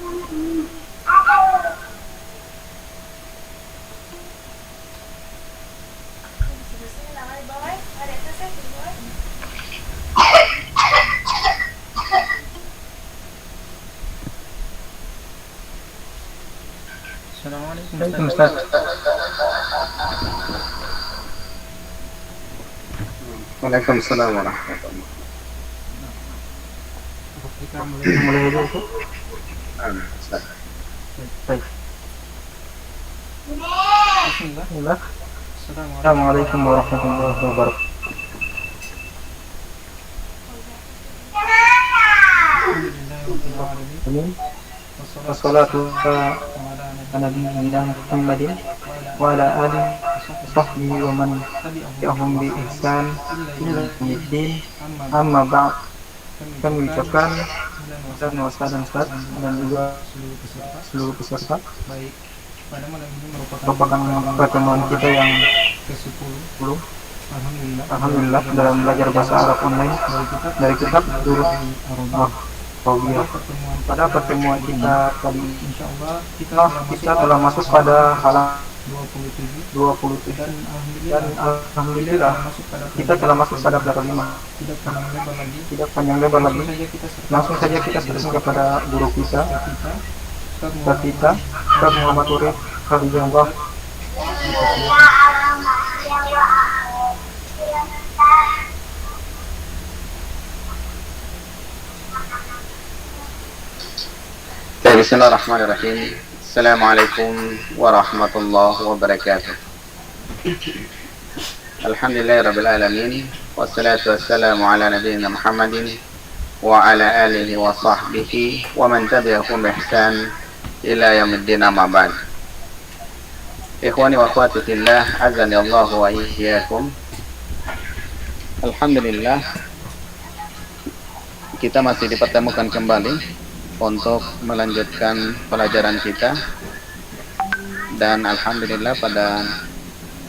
Assalamualaikum Ustaz. Waalaikumsalam warahmatullahi Kita mulai aja Ustaz. wabarakatuh. Baik. Bismillah. Bismillah. Assalamualaikum. Assalamualaikum warahmatullahi wabarakatuh. Alhamdulillahirabbil alamin. Amin. Wassalatu Wassalatu ala nabiyyina Muhammadin wa ala alihi sahbihi wa man tabi'ahum bi ihsan ila yaumiddin. Amma ba'd. Kami ucapkan dan wassalam Ustaz dan juga seluruh peserta. Baik, pada malam ini Merupakan pertemuan kita yang ke-10. 10. Alhamdulillah Dalam belajar bahasa Arab online dari kitab Durus Ar-Rawiyah. Pada pertemuan kita kali ini, insyaallah kita telah masuk pada halaman 27 27 dan dan alhamdulillah kita telah masuk pada bab 5. tidak panjang lebar lagi. Tidak panjang lebar lagi, Langsung saja kita langsung saja kita serahkan kepada guru kita, Ustaz kita Ustaz Muhammad Urif Hafizahullah. Bismillahirrahmanirrahim. Assalamualaikum warahmatullahi wabarakatuh. Alhamdulillahirabbil alamin. Wassalatu wassalamu ala nabiyyina Muhammadin wa ala alihi wa sahbihi wa man tabi'ahum bi ihsan ila yaumiddin, amma ba'd. Ikhwani wa akhwati fillah, azani Allah wa iyyakum. Alhamdulillah, kita masih dipertemukan kembali untuk melanjutkan pelajaran kita, dan alhamdulillah pada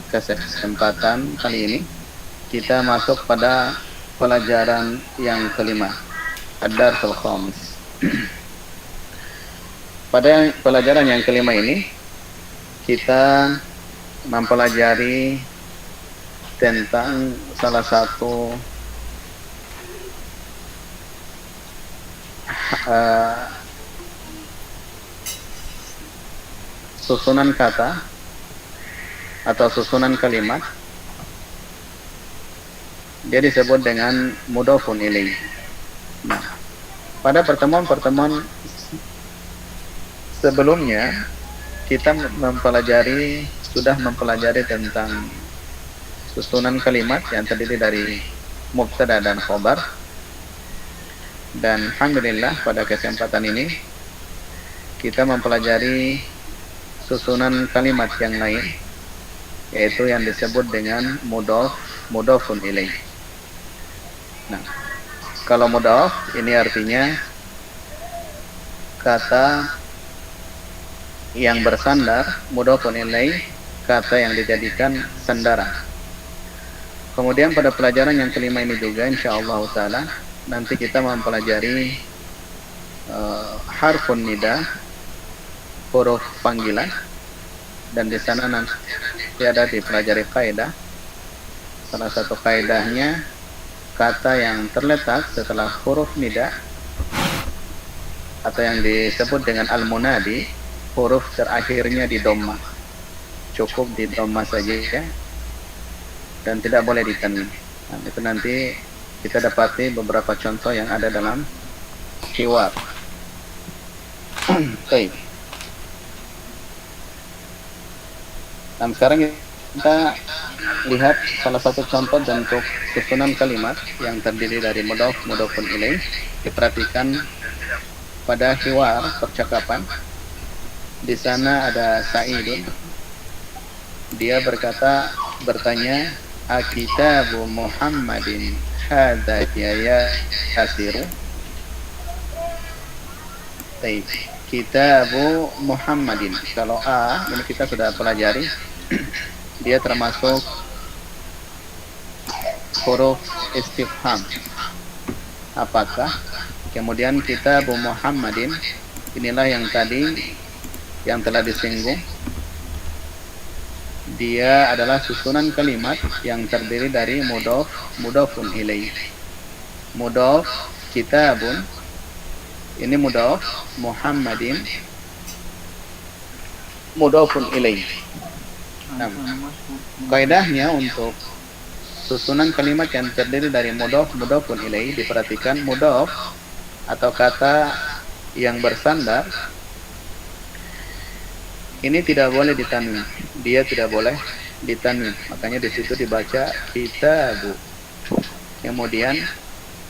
kesempatan kali ini kita masuk pada pelajaran yang kelima, Ad-Darsul Khamis. Pada pelajaran yang kelima ini kita mempelajari tentang salah satu susunan kata atau susunan kalimat. Dia disebut dengan mudhofun ilaih. Nah, pada pertemuan-pertemuan sebelumnya kita sudah mempelajari tentang susunan kalimat yang terdiri dari mubtada dan khobar. Dan alhamdulillah pada kesempatan ini kita mempelajari susunan kalimat yang lain, yaitu yang disebut dengan mudhofun ilaih. Nah, kalau mudhof ini artinya kata yang bersandar, mudhofun ilaih kata yang dijadikan sandara. Kemudian pada pelajaran yang kelima ini juga insyaallah taala nanti kita mempelajari harfun nida, huruf panggilan, dan di sana nanti ada dipelajari kaidah. Salah satu kaidahnya, kata yang terletak setelah huruf nida atau yang disebut dengan al-munadi, huruf terakhirnya di dhamma, cukup di dhamma saja ya, dan tidak boleh ditanwin. Nah, itu nanti kita dapati beberapa contoh yang ada dalam hiwar. Baik. Dan sekarang kita lihat salah satu contoh bentuk susunan kalimat yang terdiri dari mudhof, mudhofun ilaih. Diperhatikan pada hiwar, percakapan. Di sana ada Sa'idun. Dia bertanya, "Akitabu Muhammadin hadza ya Yasiru?" Baik, Kitabu Muhammadin. Kalau A ini kita sudah pelajari, dia termasuk huruf istifham. Apakah? Kemudian Kitabu Muhammadin inilah yang tadi yang telah disinggung. Dia adalah susunan kalimat yang terdiri dari mudhaf, mudhafun ilaih. Mudhaf kitabun, ini mudhaf, Muhammadin mudhafun ilaih. Nah, kaidahnya untuk susunan kalimat yang terdiri dari mudhaf, mudhafun ilaih, diperhatikan mudhaf atau kata yang bersandar ini tidak boleh ditanwin. Dia tidak boleh ditanwin. Makanya di situ dibaca kitabu. Kemudian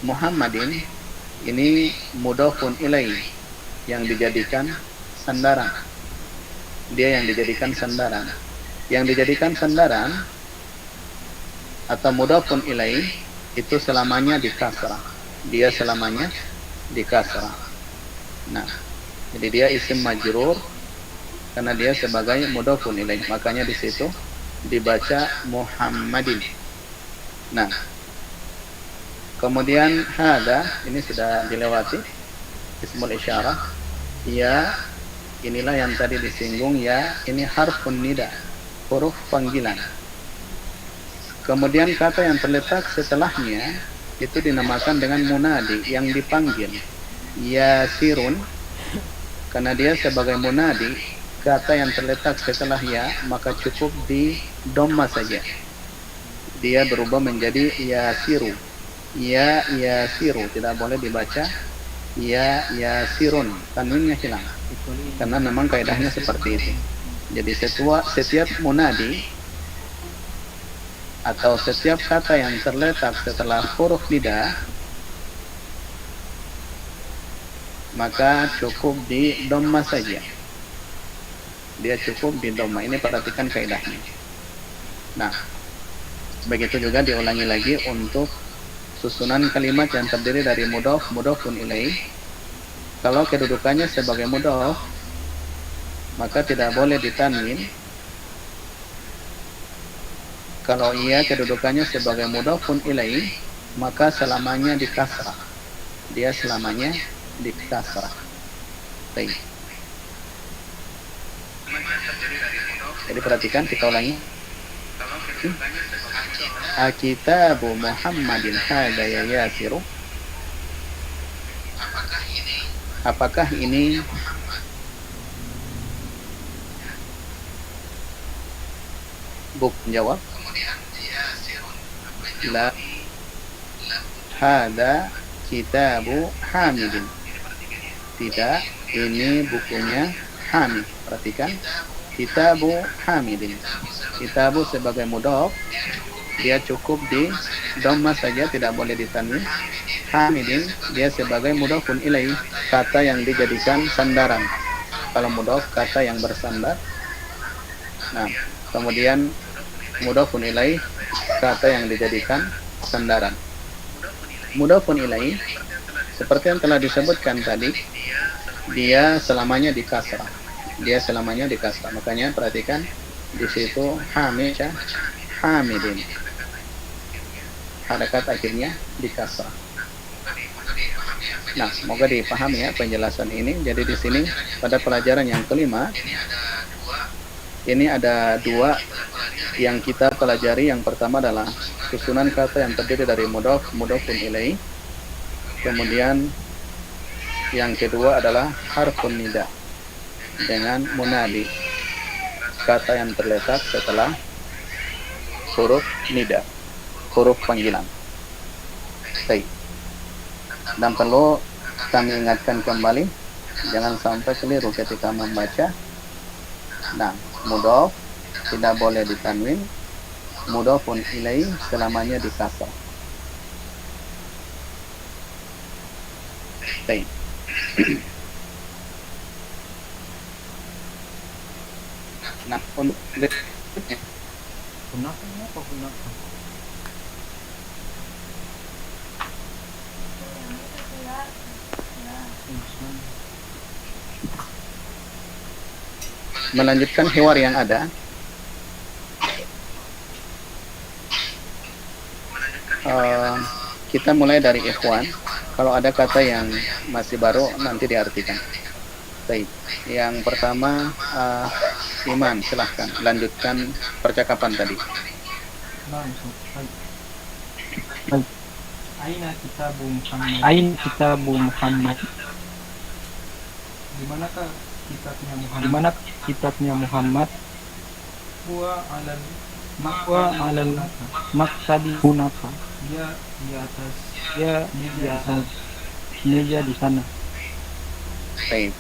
Muhammadin ini mudhafun ilaih yang dijadikan sandaran. Dia yang dijadikan sandaran. Yang dijadikan sandaran atau mudhafun ilaih itu selamanya di kasrah. Dia selamanya di kasrah. Nah, jadi dia isim majrur karena dia sebagai mudhafun ilaih, makanya di situ dibaca Muhammadin. Nah, kemudian hada ini sudah dilewati, ismul isyarah. Ya, inilah yang tadi disinggung, ya ini harfun nida, huruf panggilan. Kemudian kata yang terletak setelahnya itu dinamakan dengan munadi, yang dipanggil. Yasirun, karena dia sebagai munadi, kata yang terletak setelah ya maka cukup di dhamma saja. Dia berubah menjadi yasiru. Ya yasiru, tidak boleh dibaca ya yasirun, tanwinnya hilang. Karena memang kaidahnya seperti itu. Jadi setiap munadi atau setiap kata yang terletak setelah huruf nida maka cukup di dhamma saja. Dia cukup di dhamma. Ini perhatikan kaidahnya. Nah, begitu juga diulangi lagi untuk susunan kalimat yang terdiri dari mudhaf, mudhafun ilaih. Kalau kedudukannya sebagai mudhaf, maka tidak boleh ditanwin. Kalau ia kedudukannya sebagai mudhafun ilaih, maka selamanya di kasrah. Dia selamanya di kasrah. Baik. Jadi perhatikan, kita ulangi. Akitabu Muhammadin hada ya yasiru. Apakah ini bukan jawab? La hada kitabu Hamidin. Tidak, ini bukunya Hamid. Perhatikan, kitabu Hamidin. Kitabu sebagai mudhaf, dia cukup di dhamma saja, tidak boleh ditanwin. Hamidin, dia sebagai mudhafun ilaih, kata yang dijadikan sandaran. Kalau mudhaf, kata yang bersandar. Nah, kemudian mudhafun ilaih, kata yang dijadikan sandaran. Mudhafun ilaih, seperti yang telah disebutkan tadi, dia selamanya di kasrah. Dia selamanya di kasrah. Makanya perhatikan di situ Hamidin. Harakat akhirnya di kasrah. Nah, semoga dipahami ya penjelasan ini. Jadi di sini pada pelajaran yang kelima ini ada dua yang kita pelajari. Yang pertama adalah susunan kata yang terdiri dari mudhaf, mudhafun ilaih. Kemudian yang kedua adalah harfun nida dengan munadi, kata yang terletak setelah huruf nida, huruf panggilan. Baik. Dan perlu kami ingatkan kembali, jangan sampai keliru ketika membaca. Nah, mudhaf tidak boleh ditanwin, mudhafun ilaih selamanya di kasrah. Baik. Nah, untuk berikutnya, Gunakan apa gunakan? melanjutkan hiwar yang ada. Kita mulai dari ikhwan. Kalau ada kata yang masih baru nanti diartikan. Baik. Yang pertama Iman, silahkan lanjutkan percakapan tadi. Nah, Ustaz. Baik. Aina kitabu Muhammad. Ain kitabu Muhammad. Di manakah kitabnya Di Muhammad? mana kitabnya Muhammad? Huwa alal Wa alal maktabi hunaka. Dia di atas Dia di atas meja di sana. Baik.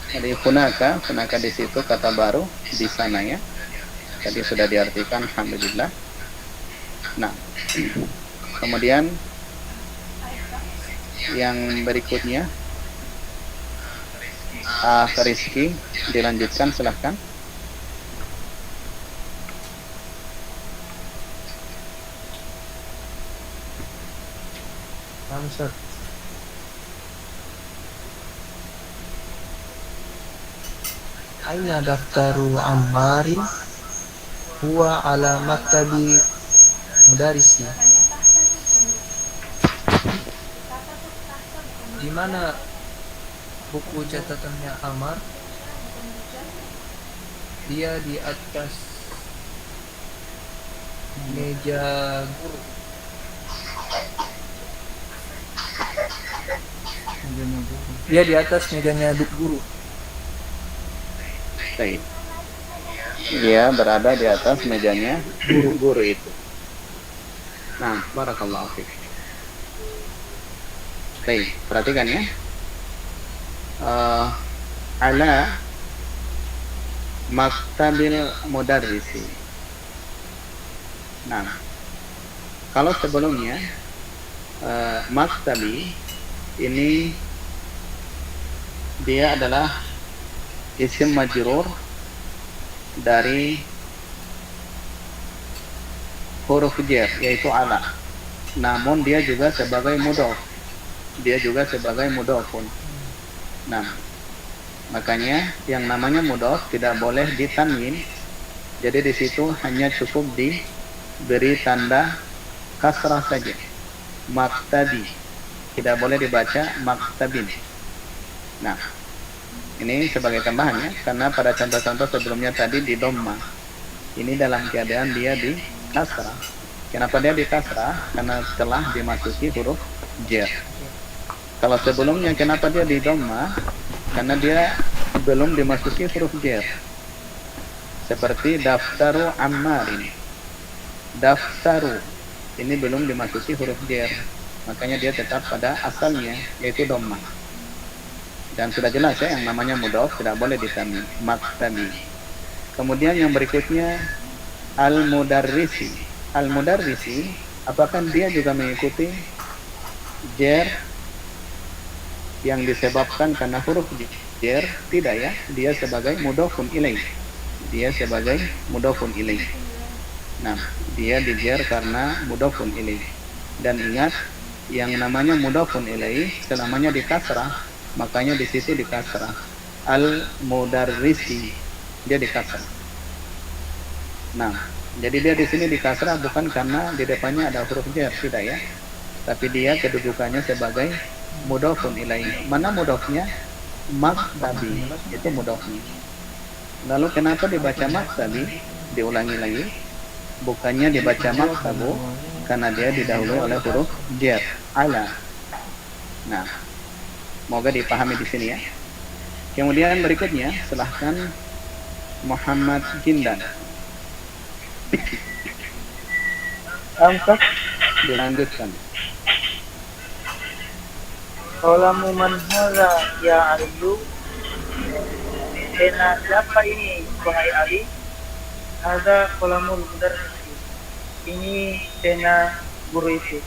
Jadi hunaka di situ kata baru di sana ya. Tadi sudah diartikan alhamdulillah. Nah, kemudian yang berikutnya Rizky dilanjutkan silahkan. Ustaz. Aina daftaru Ammari huwa ala maktabi mudarisi. Di mana buku catatannya Ammar? Dia di atas meja guru. Dia di atas mejanya guru. Baik. Dia berada di atas mejanya guru itu. Nah, barakallahu fiik. Baik, perhatikan ya. Ala maktabil mudarrisi. Nah, kalau sebelumnya maktabi ini dia adalah isim majrur dari huruf jar yaitu ala. Namun dia juga sebagai mudhof. Dia juga sebagai mudhofun. Nah, makanya yang namanya mudhof tidak boleh ditanwin. Jadi di situ hanya cukup diberi tanda kasrah saja. Maktabi. Tidak boleh dibaca maktabin. Nah, ini sebagai tambahan ya, karena pada contoh-contoh sebelumnya tadi di dhamma. Ini dalam keadaan dia di kasrah. Kenapa dia di kasrah? Karena telah dimasuki huruf jar. Kalau sebelumnya kenapa dia di dhamma? Karena dia belum dimasuki huruf jar. Seperti daftaru Ammar ini. Daftaru ini belum dimasuki huruf jar. Makanya dia tetap pada asalnya yaitu dhamma. Dan sudah jelas ya, yang namanya mudhof tidak boleh ditanwin, maktabi. Kemudian yang berikutnya al-mudarrisi. Al-mudarrisi, apakah dia juga mengikuti jar yang disebabkan karena huruf jar? Tidak ya, dia sebagai mudhofun ilaih. Dia sebagai mudhofun ilaih. Nah, dia dijar karena mudhofun ilaih. Dan ingat, yang namanya mudhofun ilaih selamanya di kasrah, makanya di situ di kasrah. Al-mudarrisi, dia di kasrah. Nah, jadi dia di sini di kasrah bukan karena di depannya ada huruf jar, tidak ya. Tapi dia kedudukannya sebagai mudhofun ilaih. Mana mudhofnya? Maktabi, itu mudhofnya. Lalu kenapa dibaca maktabi? Diulangi lagi. Bukannya dibaca maktabu, karena dia didahului oleh huruf jar, ala. Nah, semoga dipahami di sini ya. Kemudian berikutnya, silahkan Muhammad Jindan. Angkat Dilanjutkan. qalamu man hadza ya Aliyu. Pena siapa ini wahai Ali? Hadza qalamul mudarrisi. Ini pena guru itu.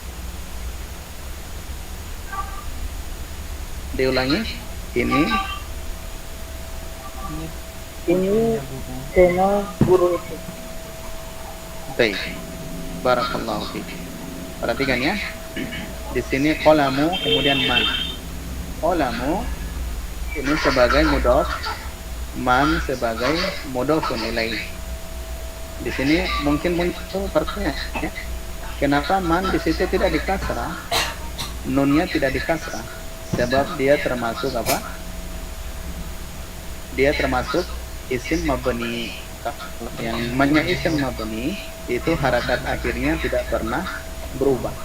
Diulangi. Ini pena guru itu. baik. Barakallahu fiik. Perhatikan ya. Di sini qalamu kemudian man. Qalamu ini sebagai mudhof, man sebagai mudhofun ilaih. Di sini mungkin muncul pertanyaan ya. Kenapa man di situ tidak di kasrah? Nunnya tidak di kasrah. Sebab dia termasuk apa? dia termasuk isim mabni. Yang namanya isim mabni itu harakat akhirnya tidak pernah berubah.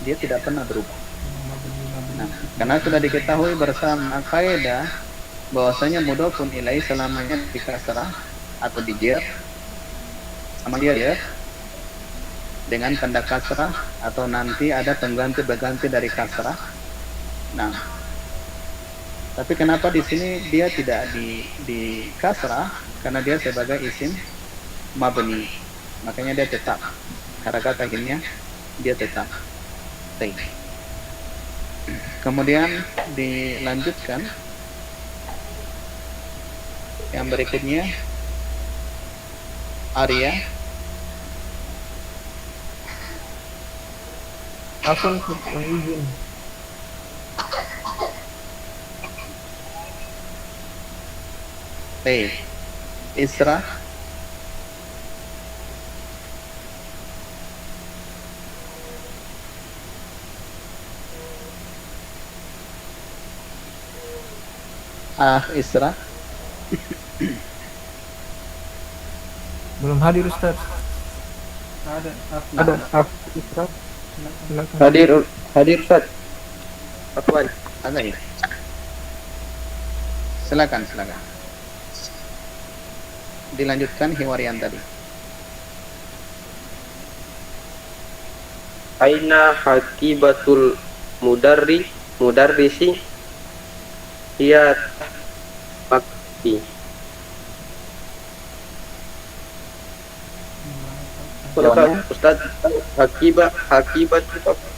Dia tidak pernah berubah. Nah, karena sudah diketahui bersama kaidah bahwasanya mudhofun ilaih selamanya di kasrah atau di jar sama dia ya dengan tanda kasrah atau nanti ada pengganti dari kasrah. Nah, tapi kenapa di sini dia tidak di kasrah? Karena dia sebagai isim mabni, makanya dia tetap harakat akhirnya dia tetap. Baik. Kemudian dilanjutkan yang berikutnya Arya. Afwan, izin. Baik. Isra. Isra. Belum hadir Ustaz. Ada Isra. Hadir Ustaz. Afwan. Ada ya? Silakan. Dilanjutkan hiwarian tadi. Aina hakibatul mudarrisi hiya makti. Ustaz, hakibat itu apa?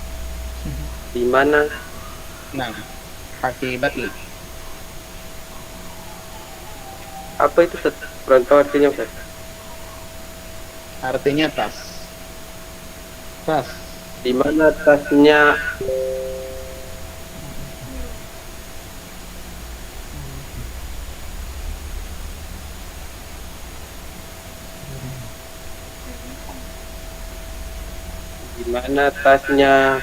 Di mana? Nah, hakibat Apa itu Ustaz? Kurang tahu artinya Ustaz. artinya tas. Di mana tasnya? Di mana tasnya?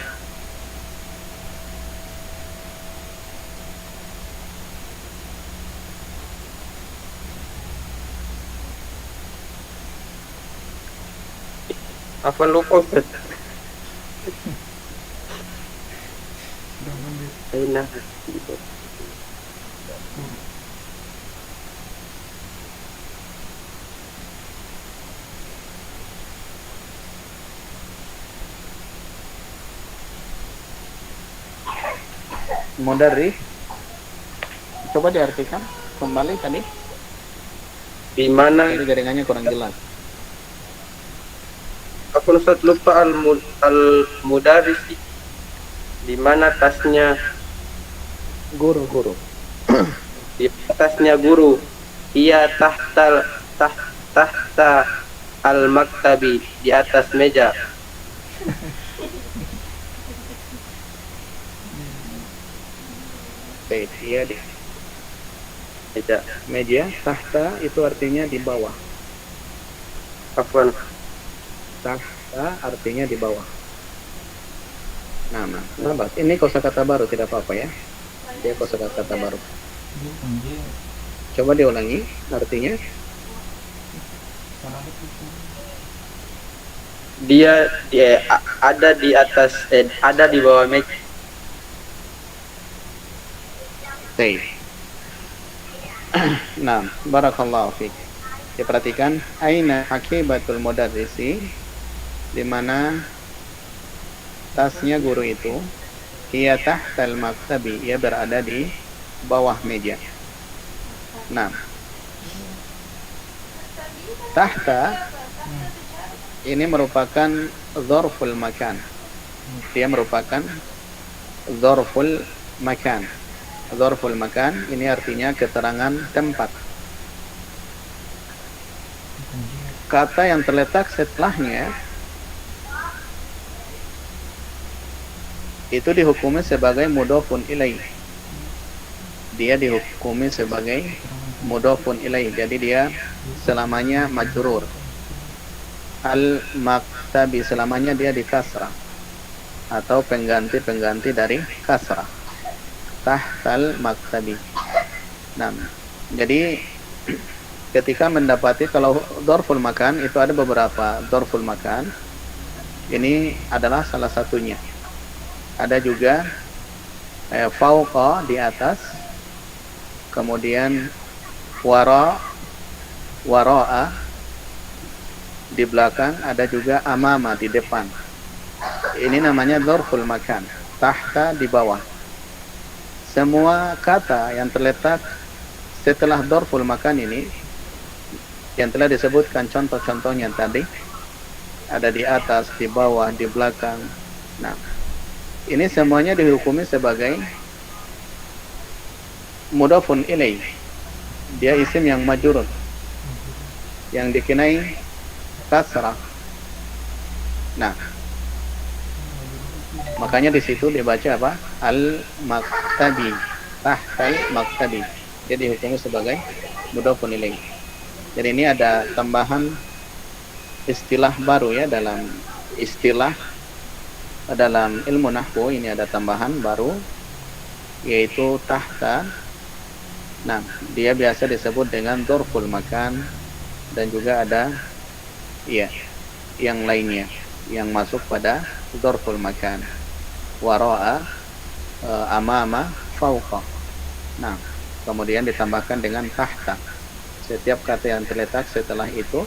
Apa lupa Ustaz? Aina hakibat. Mudarris. Coba diartikan kembali tadi. Di mana? Jadi jaringannya kurang jelas. Aku Ustaz lupa al-mudarrisi. Di mana tasnya? Guru. Di atasnya guru. Ia tahta al-maktabi, di atas meja. Baik, iya deh. Meja tahta itu artinya di bawah. Afwan. Tahta artinya di bawah. Nah, ini kosakata baru, tidak apa-apa ya. Dia kosakata baru. Coba diulangi artinya. Dia ada di atas, ada di bawah meja. Baik. Nah, barakallahu fiik. Diperhatikan aina hakibatul mudarrisi, di mana tasnya guru itu, hiya tahtal maktabi, ia berada di bawah meja. Nah, tahta ini merupakan dzarful makan. Dia merupakan dzarful makan. Dzarful makan ini artinya keterangan tempat. Kata yang terletak setelahnya itu dihukumi sebagai mudhofun ilaih. Dia dihukumi sebagai mudhofun ilaih. Jadi dia selamanya majrur. Al-maktabi selamanya dia di kasrah atau pengganti dari kasrah. Tahtal maktabi. Nah, Jadi ketika mendapati kalau dorful makan itu ada beberapa dorful makan. Ini adalah salah satunya. Ada juga fauqa di atas, kemudian wara'a di belakang, ada juga amama di depan. Ini namanya dorful makan. Tahta di bawah. Semua kata yang terletak setelah dorful makan ini yang telah disebutkan contoh-contohnya tadi, ada di atas, di bawah, di belakang. Nah, ini semuanya dihukumi sebagai mudhafun ilaih. Dia isim yang majrur, yang dikenai kasrah. Nah, makanya di situ dibaca apa? Al-maktabi, tahtal maktabi. Dia dihukumi sebagai mudhafun ilaih. Jadi ini ada tambahan istilah baru ya, dalam istilah dalam ilmu nahwu ini ada tambahan baru, yaitu tahta. Nah, dia biasa disebut dengan dzarful makan, dan juga ada ya yang lainnya yang masuk pada dzarful makan. Wara'a, amama, fauqa. Nah, kemudian ditambahkan dengan tahta. Setiap kata yang terletak setelah itu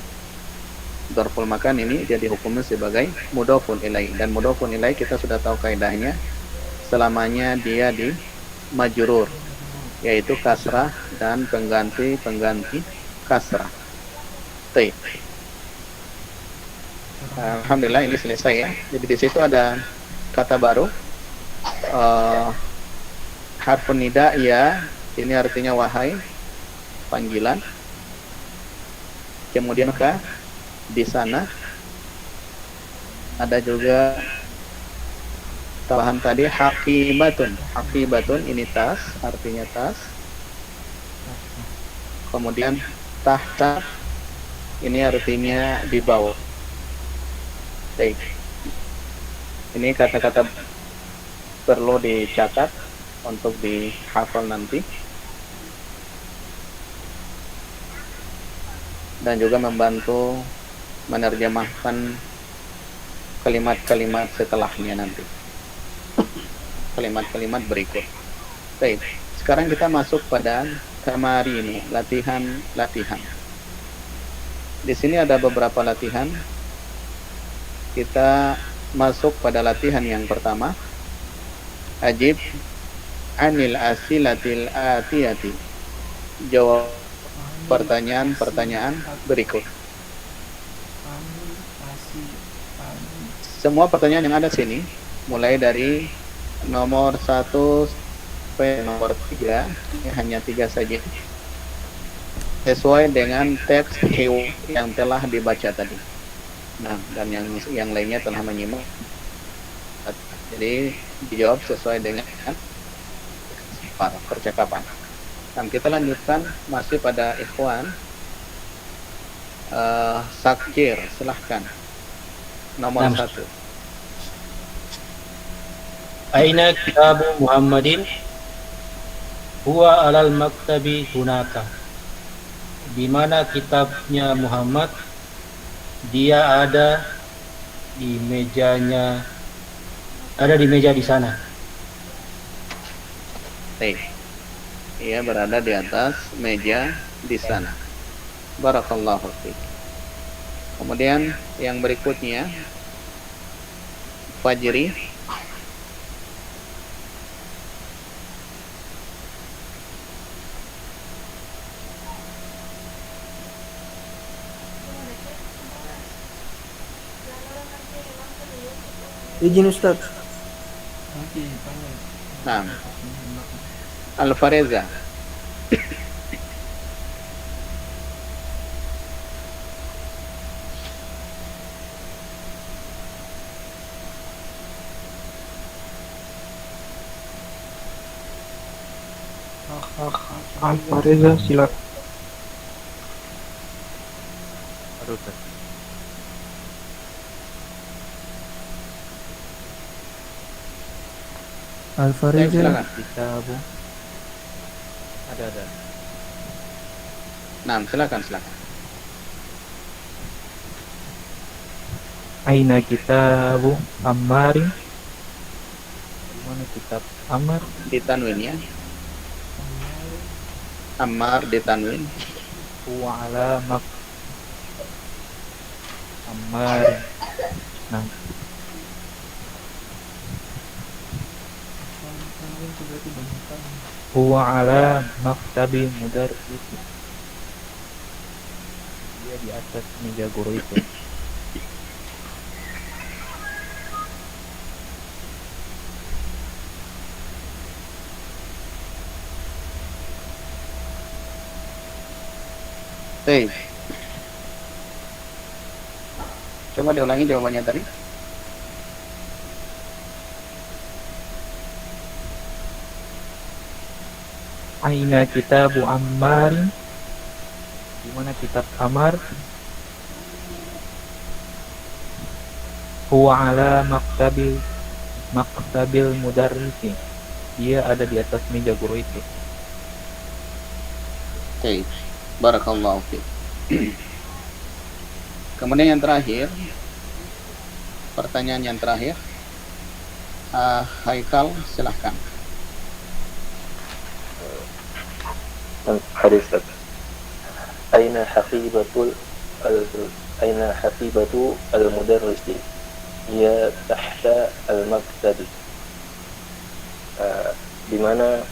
dzarful makan ini dia dihukumi sebagai mudhafun ilaih. Dan mudhafun ilaih kita sudah tahu kaidahnya, selamanya dia di majrur, yaitu kasrah dan pengganti kasrah. Baik. Alhamdulillah ini selesai ya. Jadi di situ ada kata baru, harfun nida ya, ini artinya wahai, panggilan. Kemudian di sana ada juga tambahan tadi haqibatun. Haqibatun ini tas, artinya tas. Kemudian tahta ini artinya di bawah. Baik. Ini kata-kata perlu dicatat untuk dihafal nanti. Dan juga membantu menerjemahkan kalimat-kalimat setelahnya nanti. Kalimat-kalimat berikut. Baik, sekarang kita masuk pada kamari ini, latihan-latihan. Di sini ada beberapa latihan. Kita masuk pada latihan yang pertama. Ajib anil asilatil atiyati. Jawab pertanyaan-pertanyaan berikut. Semua pertanyaan yang ada sini, mulai dari nomor 1 sampai nomor 3, ini hanya 3 saja, sesuai dengan teks yang telah dibaca tadi. Nah, dan yang lainnya telah menyimak. Jadi dijawab sesuai dengan percakapan. Dan kita lanjutkan masih pada ikhwan. Sakir, silahkan. Nomor 1. Aina kitabu Muhammadin? Huwa alal maktabi hunaka. Di mana kitabnya Muhammad? Dia ada di mejanya, ada di meja di sana. Baik. Ia berada di atas meja di sana. Barakallahu fiik. Kemudian yang berikutnya, Fajri. Izin Ustaz. Nah, Al-Fareza. Al-Fareza, silakan. Al-Fareza. Silakan. Kitabu. Ada. Nah, silakan. Aina kitabu Ammarin? Di mana kitab Ammar? Ditanwin ya. Ammar ditanwin. Huwa ala Ammarin. Nah, huwa ala maktabi mudarris. Dia di atas meja guru itu. Baik. Coba diulangi jawabannya tadi. Aina kitabu Ammarin? Di mana kitab Ammar? Huwa ala maktabil mudarrisi. Dia ada di atas meja guru itu. Oke. Barakallahu fiik. Kemudian yang terakhir, pertanyaan yang terakhir, Haikal silahkan. Hadis Aina hafibatu al-mudarrisi? Ia tahta al-maktab. Di mana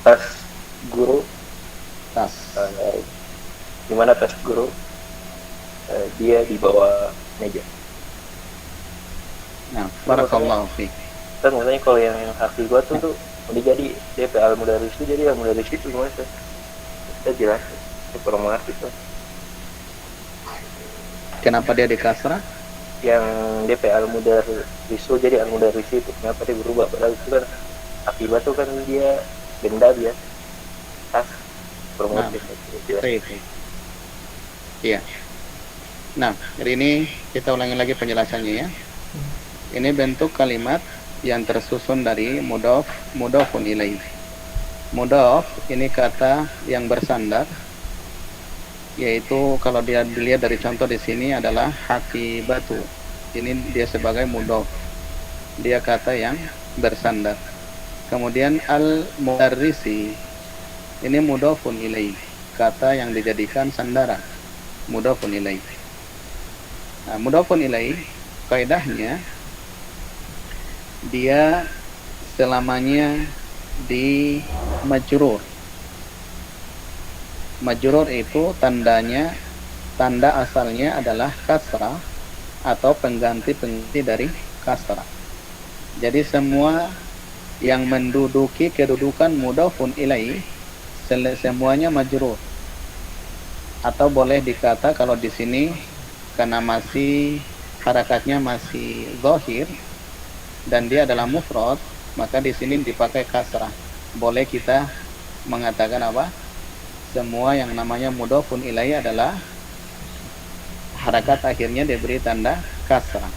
tas guru? Di mana tas guru? Dia di bawah meja. Nah, barakallahu fiik. Kan maksudnya kalau yang hafibah tuh udah jadi DP al-mudarris itu, jadi al-mudarris itu gimana sih? Saya jelas, saya kurang mengerti tuh. Kenapa dia di kasrah? Yang DP al-mudarris itu jadi al-mudarris itu, kenapa dia berubah? Padahal itu kan hafibah tuh kan dia benda biasa, tas, kurang mengerti. Baik. Iya. Nah, hari ini kita ulangi lagi penjelasannya ya. Ini bentuk kalimat yang tersusun dari mudhafun ilaih. Mudhaf ini kata yang bersandar, yaitu kalau dia dilihat dari contoh di sini adalah hakibatu. Ini dia sebagai mudhaf. Dia kata yang bersandar. Kemudian al-mudarrisi ini mudhafun ilaih, kata yang dijadikan sandaran. Mudhafun ilaih. Nah, mudhafun ilaih kaidahnya dia selamanya di majrur. Majrur itu tanda asalnya adalah kasrah atau pengganti dari kasrah. Jadi semua yang menduduki kedudukan mudhafun ilaih semuanya majrur. Atau boleh dikata kalau di sini karena masih harakatnya masih zahir dan dia adalah mufrad, maka di sini dipakai kasrah. Boleh kita mengatakan apa? Semua yang namanya mudhafun ilaih adalah harakat akhirnya diberi tanda kasrah.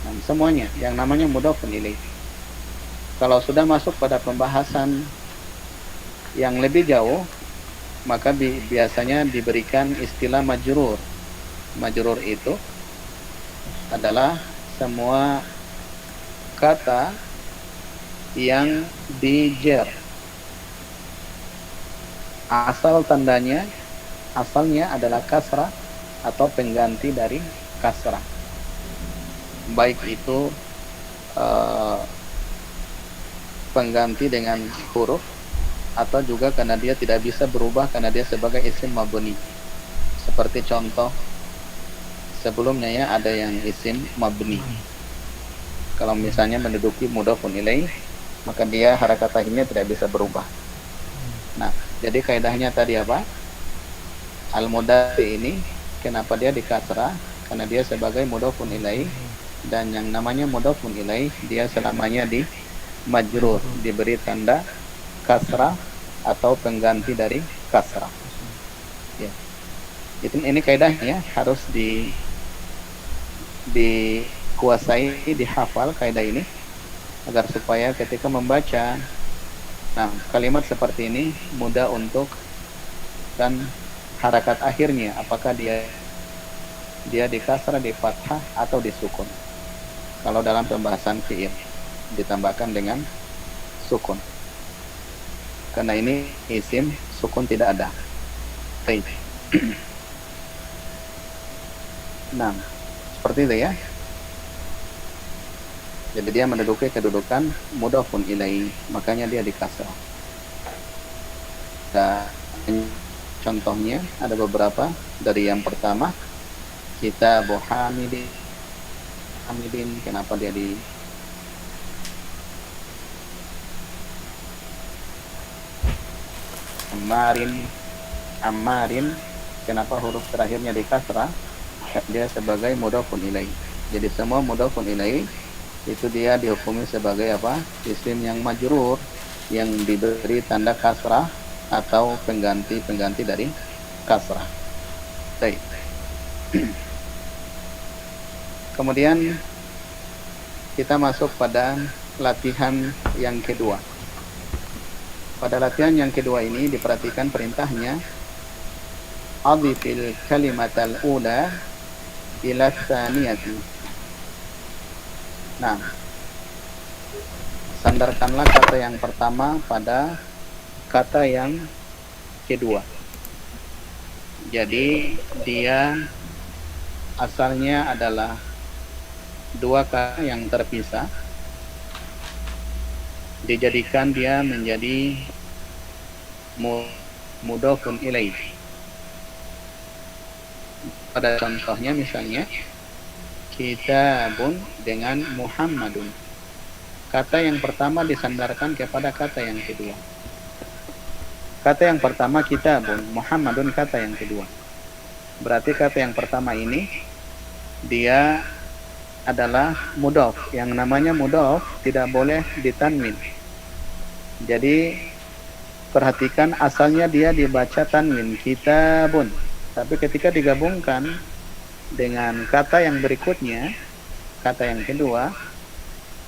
Nah, semuanya yang namanya mudhafun ilaih. Kalau sudah masuk pada pembahasan yang lebih jauh, maka biasanya diberikan istilah majrur. Majrur itu adalah semua kata yang dijer, asalnya adalah kasrah atau pengganti dari kasrah, baik itu pengganti dengan huruf atau juga karena dia tidak bisa berubah karena dia sebagai isim mabni. Seperti contoh sebelumnya ya, ada yang isim mabni. Kalau misalnya menduduki mudhafun ilaih, maka dia harakat akhirnya tidak bisa berubah. Nah, jadi kaidahnya tadi apa? Al-mudhari ini kenapa dia di kasrah? Karena dia sebagai mudhafun ilaih, dan yang namanya mudhafun ilaih dia selamanya di majrur, diberi tanda kasrah atau pengganti dari kasrah. Ya. Ini kaidahnya harus dikuasai, dihafal kaidah ini agar supaya ketika membaca Nah, kalimat seperti ini mudah untuk dan harakat akhirnya apakah dia di kasrah, di fathah atau di sukun. Kalau dalam pembahasan fi'il ditambahkan dengan sukun. Karena ini isim sukun tidak ada. Baik. Nah, seperti itu ya. Jadi dia menduduki kedudukan mudhafun ilaih, makanya dia di kasrah. Dan contohnya ada beberapa. Dari yang pertama, Kitabu Hamidin. Kenapa dia di Ammarin, kenapa huruf terakhirnya di kasrah? Dia sebagai mudhafun ilaih. Jadi semua mudhafun ilaih itu dia dihukumi sebagai apa? Isim yang majrur, yang diberi tanda kasrah atau pengganti dari kasrah. Baik. Kemudian kita masuk pada latihan yang kedua. Pada latihan yang kedua ini diperhatikan perintahnya, adhifil kalimatal ula ila tsaniyati. Nah, sandarkanlah kata yang pertama pada kata yang kedua. Jadi dia asalnya adalah dua kata yang terpisah, dijadikan dia menjadi mudhafun ilaih. Pada contohnya misalnya kitabun dengan Muhammadun. Kata yang pertama disandarkan kepada kata yang kedua. Kata yang pertama kitabun, Muhammadun kata yang kedua. Berarti kata yang pertama ini dia adalah mudhaf. Yang namanya mudhaf tidak boleh ditanwin. Jadi perhatikan, asalnya dia dibaca tanwin kitabun, tapi ketika digabungkan dengan kata yang berikutnya, kata yang kedua,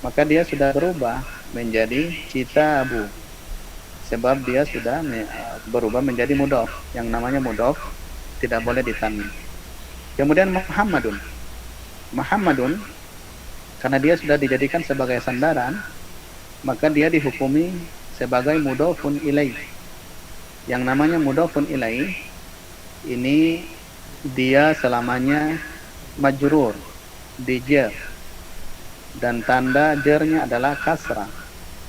maka dia sudah berubah menjadi kitabu, sebab dia sudah berubah menjadi mudhaf. Yang namanya mudhaf tidak boleh ditanwin. Kemudian Muhammadun, karena dia sudah dijadikan sebagai sandaran, maka dia dihukumi sebagai mudhafun ilaih. Yang namanya mudhafun ilaih ini dia selamanya majrur, dijer, dan tanda jernya adalah kasrah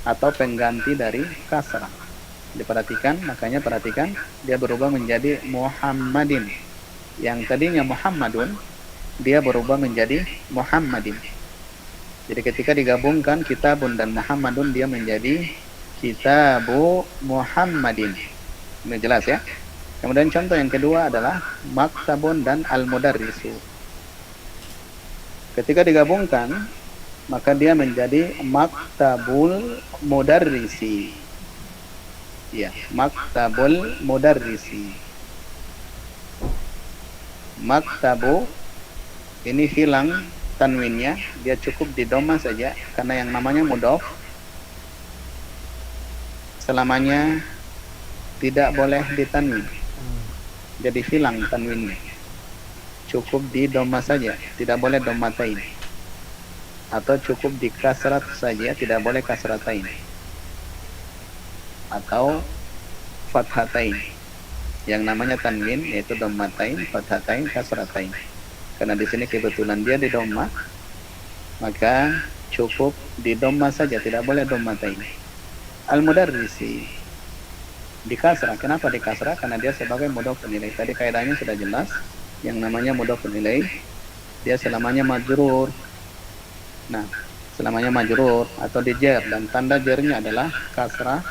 atau pengganti dari kasrah. Diperhatikan, makanya perhatikan dia berubah menjadi Muhammadin. Yang tadinya Muhammadun, dia berubah menjadi Muhammadin. Jadi ketika digabungkan kitabun dan Muhammadun, dia menjadi kitabu Muhammadin. Ini jelas ya. Kemudian contoh yang kedua adalah maktabun dan al-mudarrisu. Ketika digabungkan, maka dia menjadi maktabul mudarrisi. Ya, maktabul mudarrisi. Maktabu ini hilang tanwinnya, dia cukup di dhamma saja, karena yang namanya mudhaf selamanya tidak boleh ditanwin. Jadi hilang tanwinnya, cukup di dhamma saja, tidak boleh dhammatain, atau cukup di kasrat saja, tidak boleh kasratain, atau fathatain. Yang namanya tanwin yaitu dhammatain, fathatain, kasratain. Karena di sini kebetulan dia di dhamma, maka cukup di dhamma saja, tidak boleh dhammatain. Al-mudarrisi di kasrah. Kenapa di kasrah? Karena dia sebagai mudhafun ilaih. Tadi kaidahnya sudah jelas. Yang namanya mudhafun ilaih, dia selamanya majrur. Nah, selamanya majrur atau dijer, dan tanda jernya adalah kasrah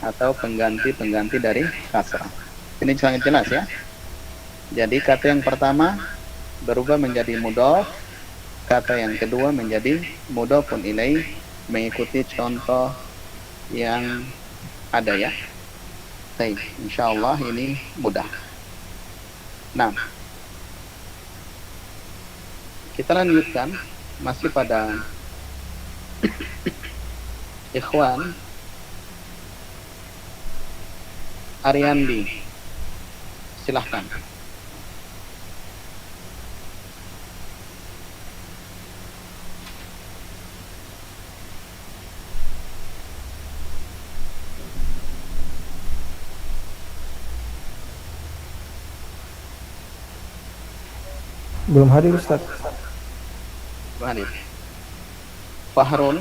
atau pengganti dari kasrah. Ini sangat jelas ya. Jadi kata yang pertama berubah menjadi mudhaf, kata yang kedua menjadi mudhafun ilaih, mengikuti contoh yang ada ya. Baik, insyaallah ini mudah. Nah, kita lanjutkan masih pada ikhwan Ariandi, silahkan. Belum hadir Ustaz. Hadir. Fahrul,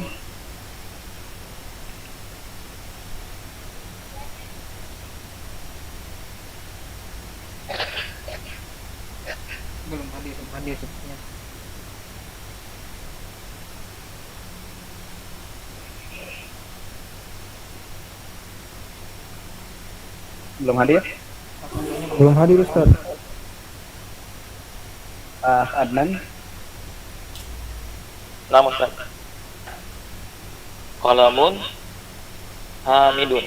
Belum hadir sepertinya. belum hadir. Belum hadir Ustaz. Adnan, Nama Ustaz. Qalamun hamidun.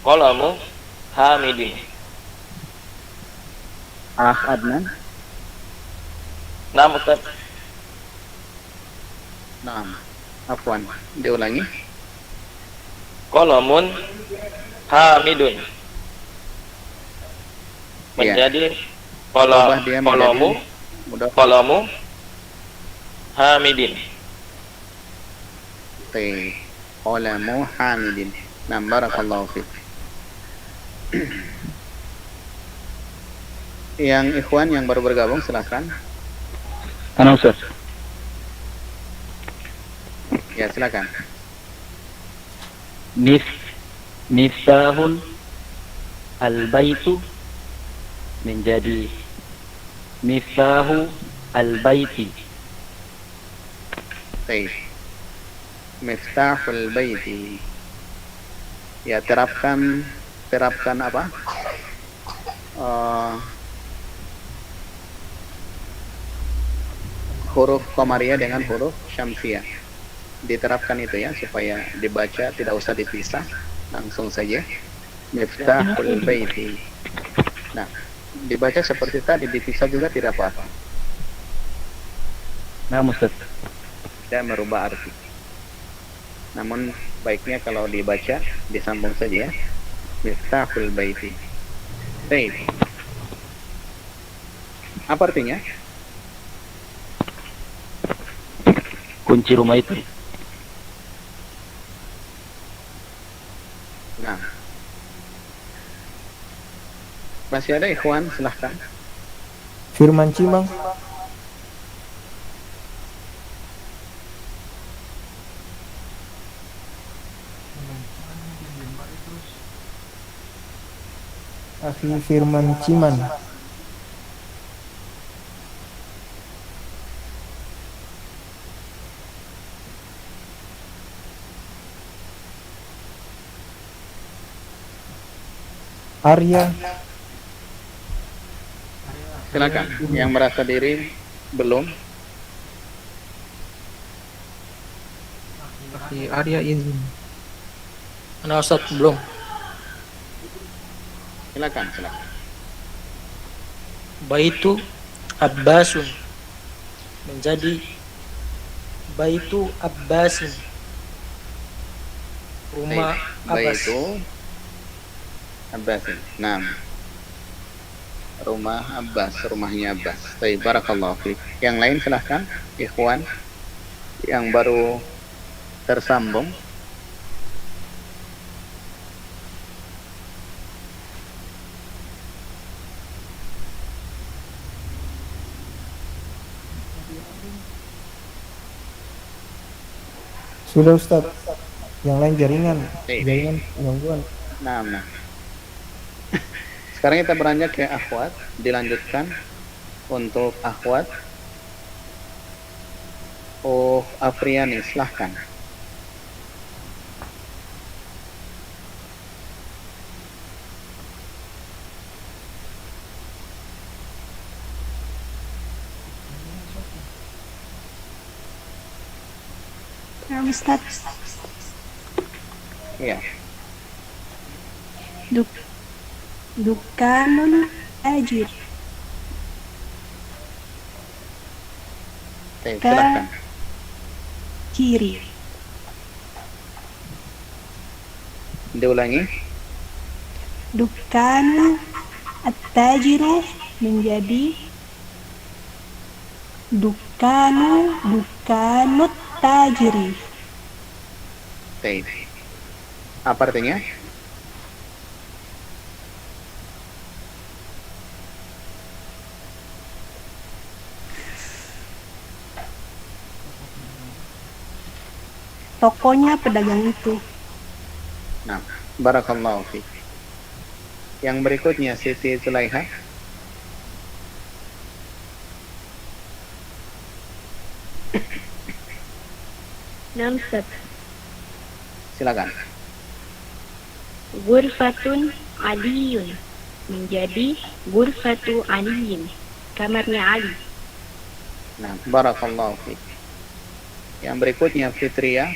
Qalamu hamidin. Adnan. Nama Ustaz. Naam. Afwan, diulangi. Qalamun hamidun. Iya. Menjadi Ubah dia qalamu menjadi mudah. qalamu hamidin. Qalamu hamidin. Naam, barakallahu fiik. Yang ikhwan yang baru bergabung silakan. Ana Ustaz. Ya, silakan. Miftahul al-baitu menjadi miftahu al-baiti. Miftahul baiti. Ya, terapkan apa? Huruf qamariyah dengan huruf syamsiyah. Diterapkan itu ya, supaya dibaca tidak usah dipisah, langsung saja. Miftahul baiti. Nah, dibaca seperti tadi, dipisah juga tidak apa-apa. Nah, Ustaz. Tidak merubah arti. Namun baiknya kalau dibaca disambung saja ya. Miftahul baiti. Baik. Apa artinya? Kunci rumah itu. Nah, masih ada ikhwan, silahkan. Firman Cimang. Akhi Firman Ciman. Arya. Silakan. Yang merasa diri belum, Akhi Arya izin. Mana Ustaz belum? silakan. Baitu Abbasun menjadi Baitu Abbasin, rumah Abbas. Baitu Abbasin. Nah, rumah Abbas, rumahnya Abbas. Baik, barakallahu fiik. Yang lain silahkan, ikhwan yang baru tersambung. Sudah Ustaz. Yang lain jaringan. Baik. Jaringan gangguan. Nah. Sekarang kita beranjak ke akhwat, dilanjutkan untuk akhwat. Afriani, silahkan. Ustaz, Iya. Dukanul ajir. Baik, silahkan. Kiri. Diulangi. Dukkanul at-tajiru menjadi dukanut tajiri. Baik. Apa artinya? Tokonya pedagang itu. Nah, barakallahu fiik. Yang berikutnya Siti Zulaiha. Nam Ustaz. Silakan. Ghurfatun Aliyun menjadi Ghurfatu Aliyin, kamarnya Ali. Nah, barakallahu fiik. Yang berikutnya Fitria.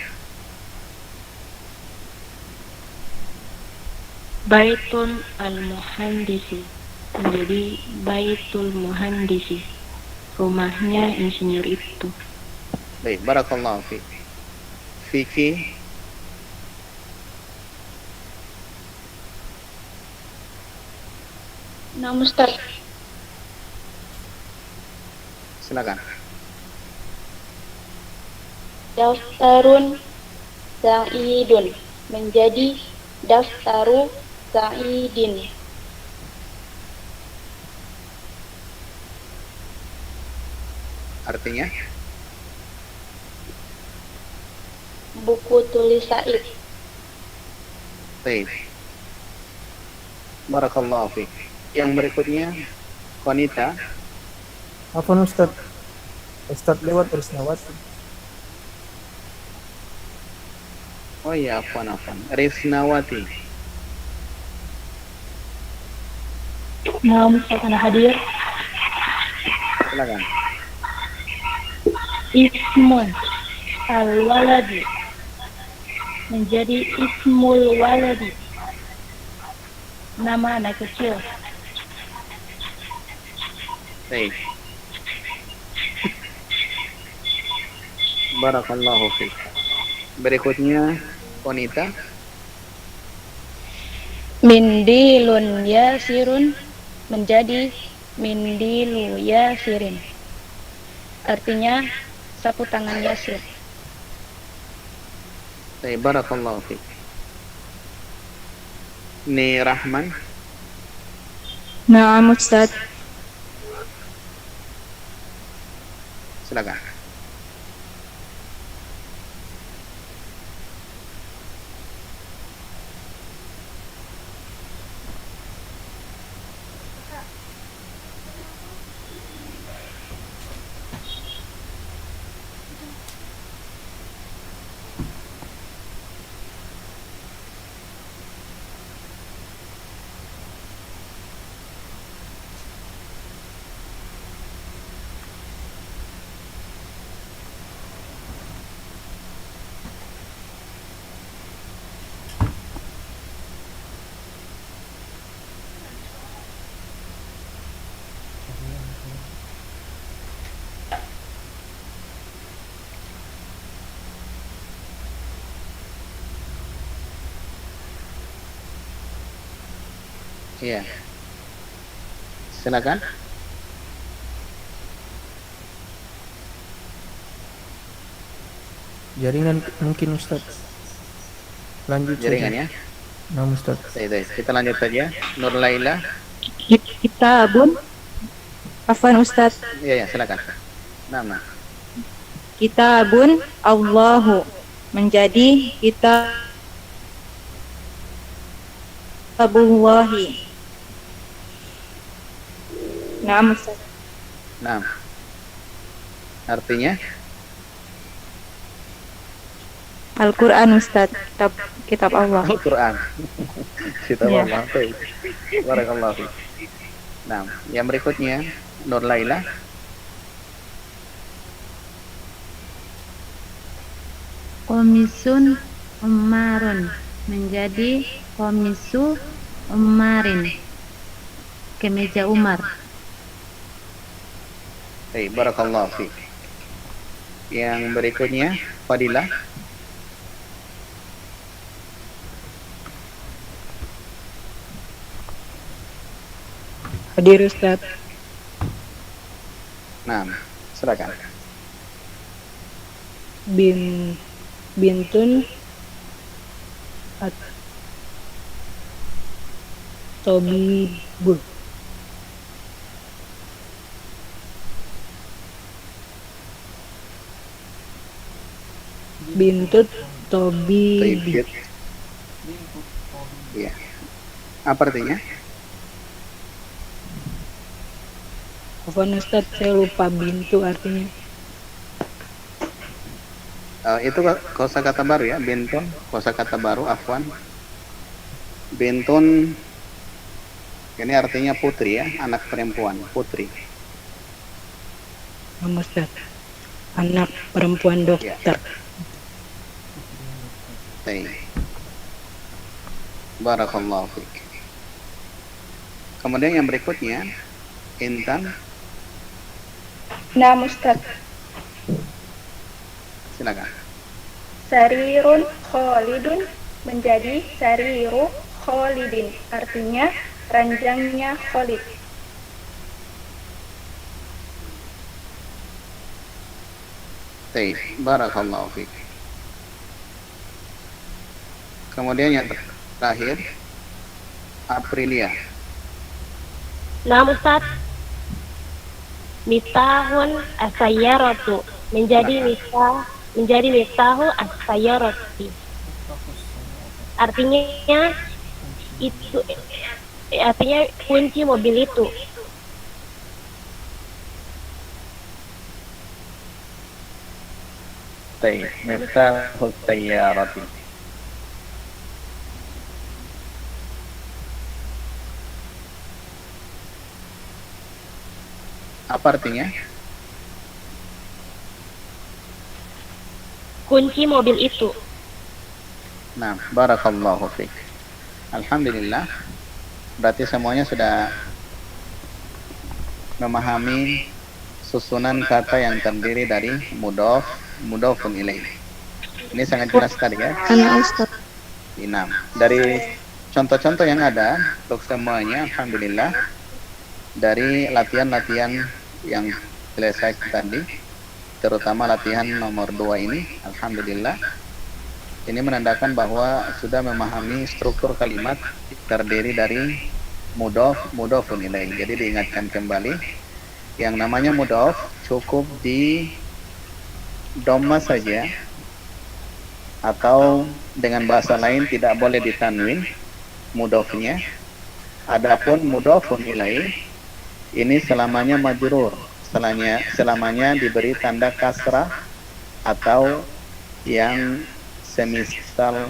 Baitul Al-Muhandisi menjadi Baitul Muhandisi, rumahnya insinyur itu. Baik, barakallahu fiik. Fikih. Nam Ustaz. Silakan. Daftarun Sa'idun menjadi Daftaru Sa'idin. Artinya? Buku tulis Sa'id. Baik. Barakallahu fiik. Yang berikutnya wanita. Apa Ustaz? Ustaz lewat Risnawati. Oh iya, afwan. Risnawati. Nam Ustaz ana hadir. Silakan. Ismun al-waladi menjadi ismul waladi, nama anak kecil. Baik. Barakallahu fiik. Berikutnya wanita. Mindilun yasirun menjadi mindilu yasirin, artinya sapu tangan Yasir. Baik, barakallahu fiik. Ni Rahman. Naam Ustaz. Silakan. Iya. Silakan. Jaringan mungkin Ustaz. Lanjut Jaringan saja. ya. Nam Ustaz. Baik. Kita lanjut saja. Nur Laila. Kitabun. Afwan Ustaz. Iya, silakan. Nama. Kitabun Allahu menjadi kitabullahi. Naam Ustaz. Nah. Artinya? Al-Quran Ustaz, kitab Allah. Al-Quran. Kitab Iya. Allah. Baik. Barakallahu fiik. Nah, yang berikutnya Nur Laila. Komisun Umarun menjadi Komisu Umarin, kemeja Umar. Baik, barakallahu fiik. Yang berikutnya Fadilah. Hadir Ustaz. Nah, silakan. Bintun Tobibul. Bintut Tobibi. Iya. Apa artinya? Afwan Ustaz, saya lupa bintu artinya. Itu kosakata baru ya, bintun, kosakata baru, afwan. Bintun ini artinya putri ya, anak perempuan, putri. Ustaz, anak perempuan dokter. Baik. Barakallahu fiik. Kemudian yang berikutnya, Intan. Nah, Ustaz. Silakan. Sarirun kholidun menjadi sariru kholidin. Artinya ranjangnya Khalid. Baik, barakallahu fiik. Kemudian yang terakhir, Aprilia. Nah, Ustaz. Miftahun as-sayyaratu menjadi miftahu as-sayyarati. Artinya itu artinya kunci mobil itu. Baik, miftahu as-sayyarati. Apa artinya? Kunci mobil itu. Nah, barakallahu fiik. Alhamdulillah. Berarti semuanya sudah memahami susunan kata yang terdiri dari mudhof, mudhofun ilaih. Ini sangat jelas tadi ya. Karena Ustaz. Nah, dari contoh-contoh yang ada untuk semuanya, alhamdulillah, dari latihan-latihan yang selesai tadi, terutama latihan nomor 2 ini, alhamdulillah, ini menandakan bahwa sudah memahami struktur kalimat terdiri dari mudhof, mudhofun ilaih. Jadi diingatkan kembali, yang namanya mudhof cukup di dhamma saja, atau dengan bahasa lain tidak boleh ditanwin mudhofnya. Adapun mudhofun ilaih ini selamanya majrur, selamanya diberi tanda kasrah atau yang semisal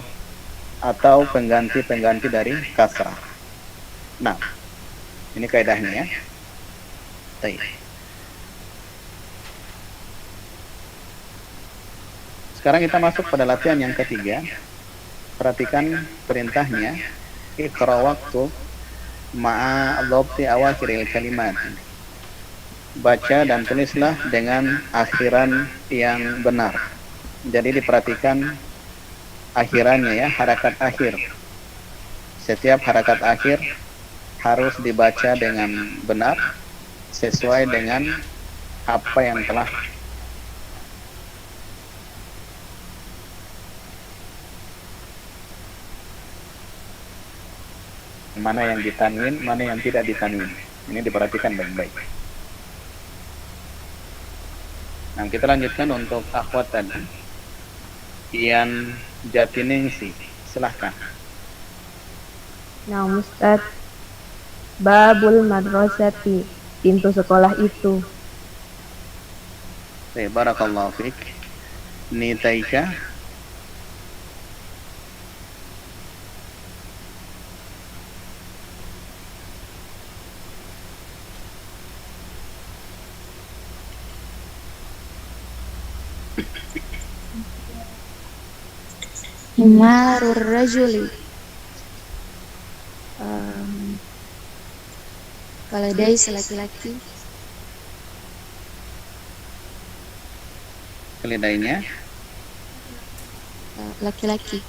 atau pengganti dari kasrah. Nah, ini kaidahnya ya. Baik. Sekarang kita masuk pada latihan yang ketiga. Perhatikan perintahnya. Iqra waktu ma'a dhabti awakhiril kalimat. Baca dan tulislah dengan akhiran yang benar. Jadi diperhatikan akhirannya ya, harakat akhir. Setiap harakat akhir harus dibaca dengan benar sesuai dengan apa yang telah mana yang ditanwin, mana yang tidak ditanwin. Ini diperhatikan baik-baik. Nah, kita lanjutkan untuk akhwat tadi. Ian Jatiningsi, silahkan. Nah, Ustaz, babul madrasati, pintu sekolah itu. Barakallahu fiik. Nitaika. Himarur rajuli. Keledai laki-laki. Keledainya Laki-laki.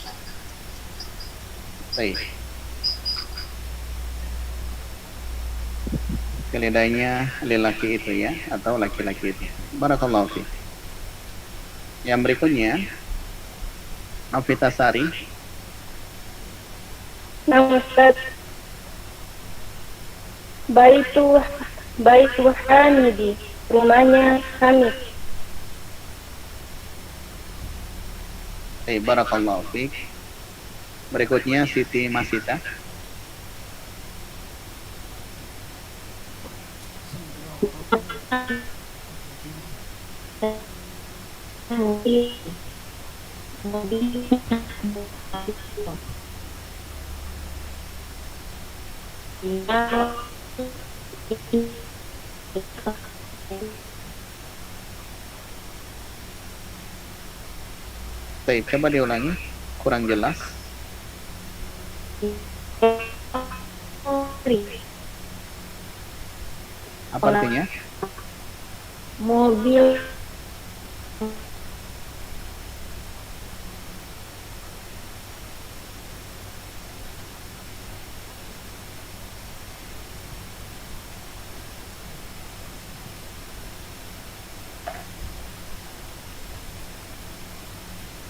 baik. keledainya lelaki itu ya, atau laki-laki itu. Barakallahu fiik. Yang berikutnya Afitasari. Nah, Ustaz. Baitu Hamidi, rumahnya Hamid. Barakallahu fiik. Berikutnya Siti Masita. Baik, coba diulangi, kurang jelas. Apa artinya? Mobil.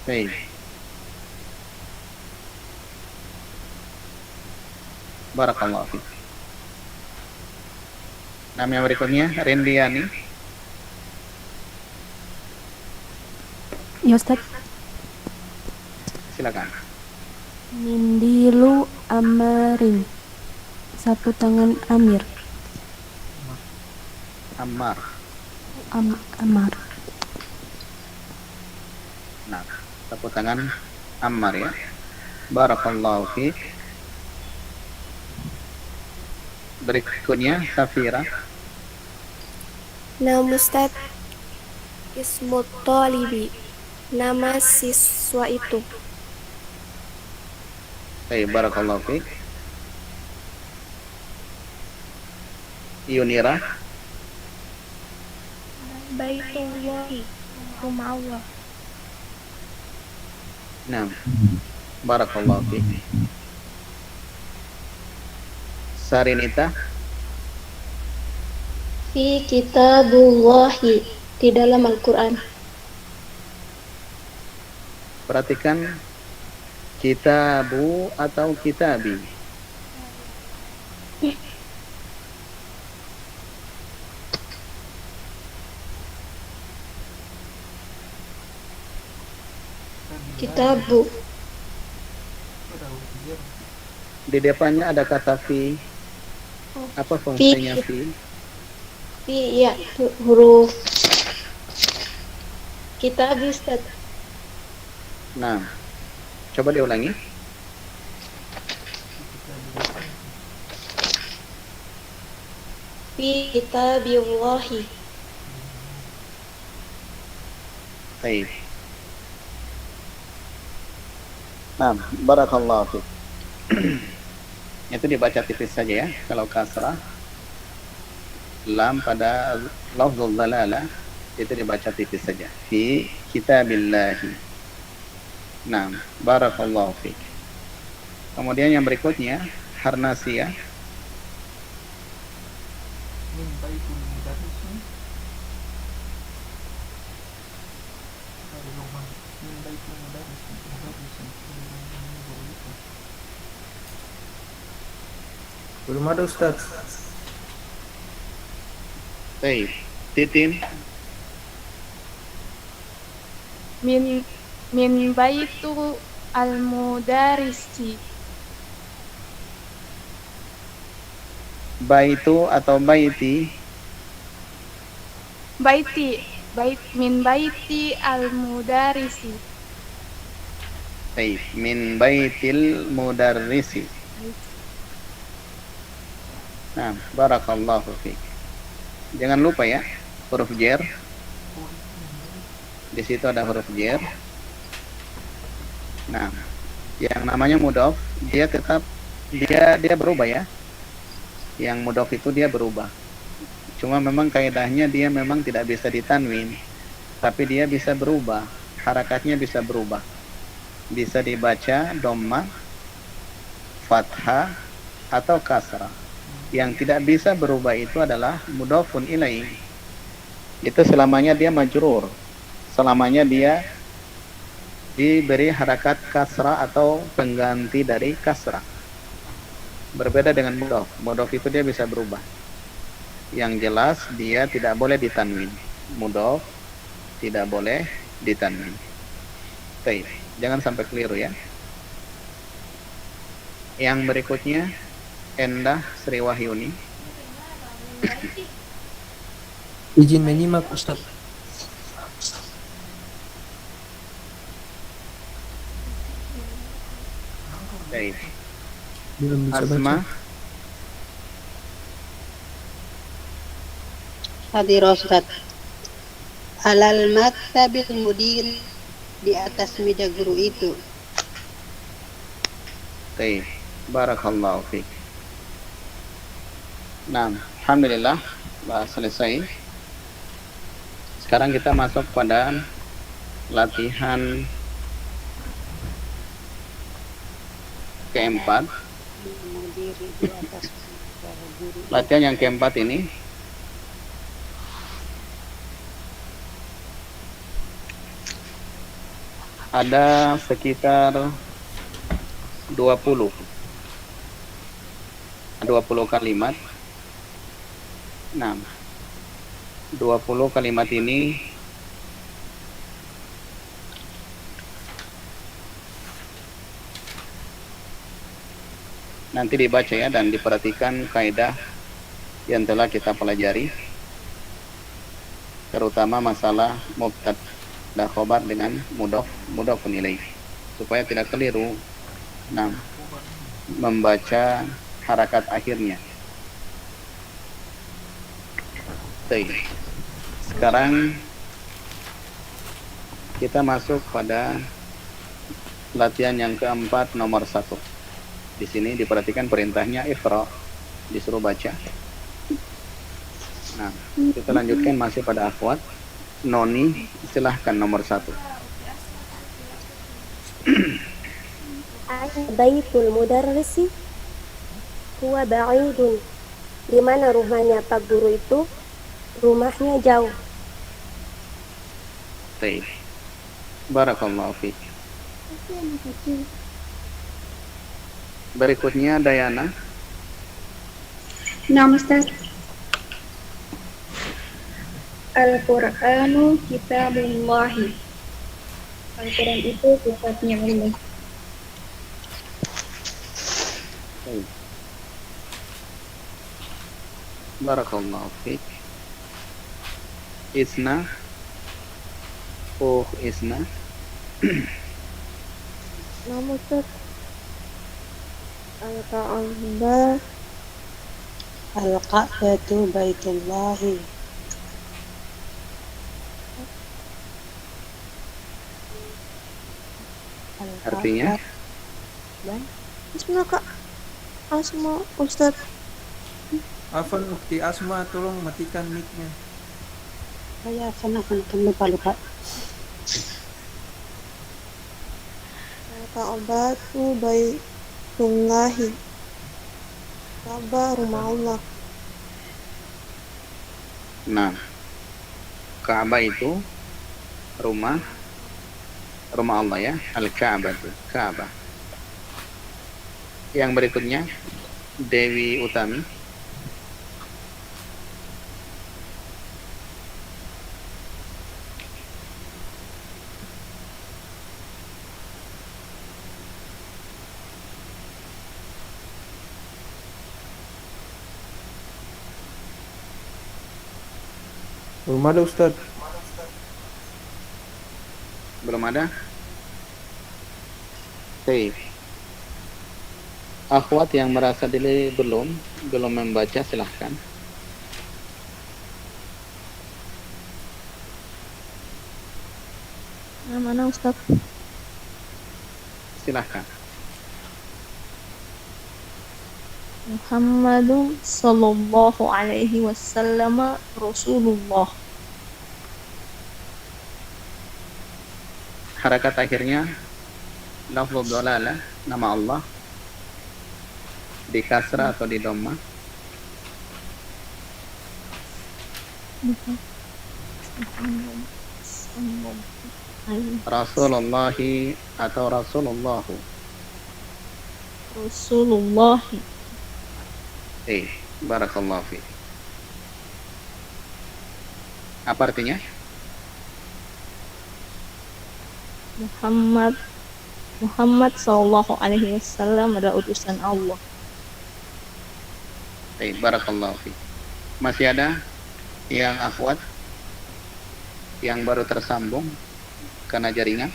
Baik. Barakallahu fiik. Nama yang berikutnya Rendiani. Ya Ustaz. Silakan. Mindilu Amarin, sapu tangan Amir. Ammar. Amar. Nah, sapu tangan Ammar ya. Barakallahu fiik. Berikutnya Safira. Nama Ustaz Ismut Talibi, nama siswa itu. Baik, barakallahu fiik. Yunira. Baitullahi, rumah Allah. Nah, barakallahu fiik. Sarinita. Fi kitabullahi, di dalam Al-Quran. Perhatikan kitabu atau kitabi. Kitabu. Di depannya ada kata fi. Apa fungsinya fi? Fi ya, huruf kitab Ustaz. Nah, coba diulangi. Fi kitabillahi. Baik. Nah, barakallahu fiik. Itu dibaca tipis saja ya. Kalau kasrah lam pada lafzul dalalah itu dibaca tipis saja. Fi kitabillahi. Nah, barakallahu fiik. Kemudian yang berikutnya Harnasiyah. Belum ada Ustaz. Baik, Titin. Min baitu al-mudarisi. Baitu atau baiti? Min baiti al-mudarisi. Baik, min baitil mudarrisi. Nah, barakallahu fiik. Jangan lupa ya, huruf jar. Di situ ada huruf jar. Nah, yang namanya mudhof, dia tetap dia berubah ya. Yang mudhof itu dia berubah. Cuma memang kaidahnya dia memang tidak bisa ditanwin, tapi dia bisa berubah. Harakatnya bisa berubah. Bisa dibaca dhammah, fathah atau kasrah. Yang tidak bisa berubah itu adalah mudhafun ilaih. Itu selamanya dia majrur, selamanya dia diberi harakat kasrah atau pengganti dari kasrah. Berbeda dengan mudhaf. Mudhaf itu dia bisa berubah. Yang jelas dia tidak boleh ditanwin. Mudhaf tidak boleh ditanwin. Baik, jangan sampai keliru ya. Yang berikutnya Endah Sri Wahyuni. Izin menyimak Ustaz. Baik. Belum bisa Asma. baca. Hadir Ustaz. Alal maktabil mudir, di atas meja guru itu. Baik. Barakallahu fiik. Nah, alhamdulillah bahas selesai. Sekarang kita masuk pada latihan keempat. Latihan yang keempat ini ada sekitar 20 kalimat. Nah, 20 kalimat ini nanti dibaca ya, dan diperhatikan kaidah yang telah kita pelajari, terutama masalah mubtada khobar dengan mudhafun ilaih, supaya tidak keliru. Nah, membaca harakat akhirnya. Baik. Sekarang kita masuk pada latihan yang keempat nomor 1. Di sini diperhatikan perintahnya iqra, disuruh baca. Nah, kita lanjutkan masih pada akhwat. Noni, silahkan nomor 1. Baitul mudarrisi huwa ba'idun. Di mana rumahnya Pak Guru itu? Rumahnya jauh. Baik. Barakallahu fiik. Berikutnya Dayana. Nah, Ustaz. Al-Qur'anu kitabullahi. Al-Quran itu kitabnya Allah. Barakallahu fiik. Isna. Isna. Nama Ustaz. Al-Ka'bah. Al-Ka'batu baitullahi. Artinya? Bismillah Kak. Asma Ustaz. Afan Ukti Asma, tolong matikan mic-nya. Saya sana lupa. Al-Ka'batu baitullahi. Ka'bah rumah Allah. Nah, Ka'bah itu rumah Allah ya. Al-Ka'bah itu Ka'bah. Yang berikutnya Dewi Utami. Belum ada Ustaz. Belum ada? Baik. Akhwat yang merasa diri belum membaca, silahkan. Mana Ustaz? Silahkan. Muhammadun sallallahu alaihi wasallam Rasulullah. Harakat akhirnya lafzul dalalah, nama Allah, di kasrah atau di dhamma. Rasulullahi atau Rasulullahu? Rasulullah. Barakallahu fi. Apa artinya? Muhammad sallallahu alaihi wasallam adalah utusan Allah. Barakallahu fi. Masih ada yang akhwat yang baru tersambung karena jaringan?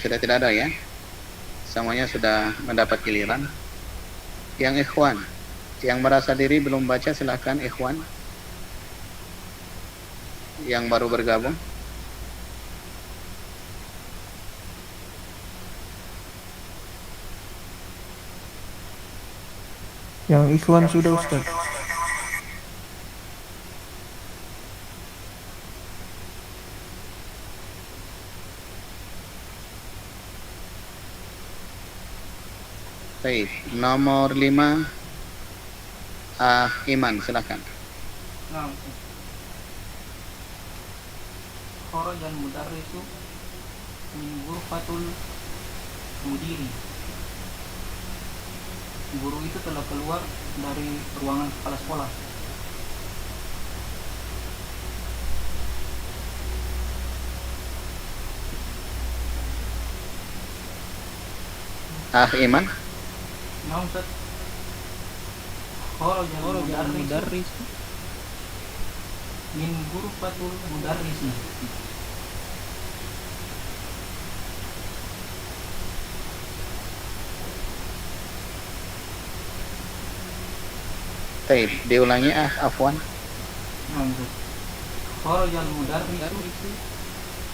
Sudah tidak ada ya? Semuanya sudah mendapat giliran. Yang ikhwan, yang merasa diri belum baca silahkan ikhwan. Yang baru bergabung. Yang ikhwan sudah Ustaz. Baik, nomor 5 Iman, silakan. Nah, kharajal mudarrisu min ghurfatul mudiri. Guru itu telah keluar dari ruangan kepala sekolah. Iman. Nah, Ustaz. Kharajal mudarrisu min ghurfatul mudarrisi. Diulangi afwan. Nah, Ustaz. Kharajal mudarrisu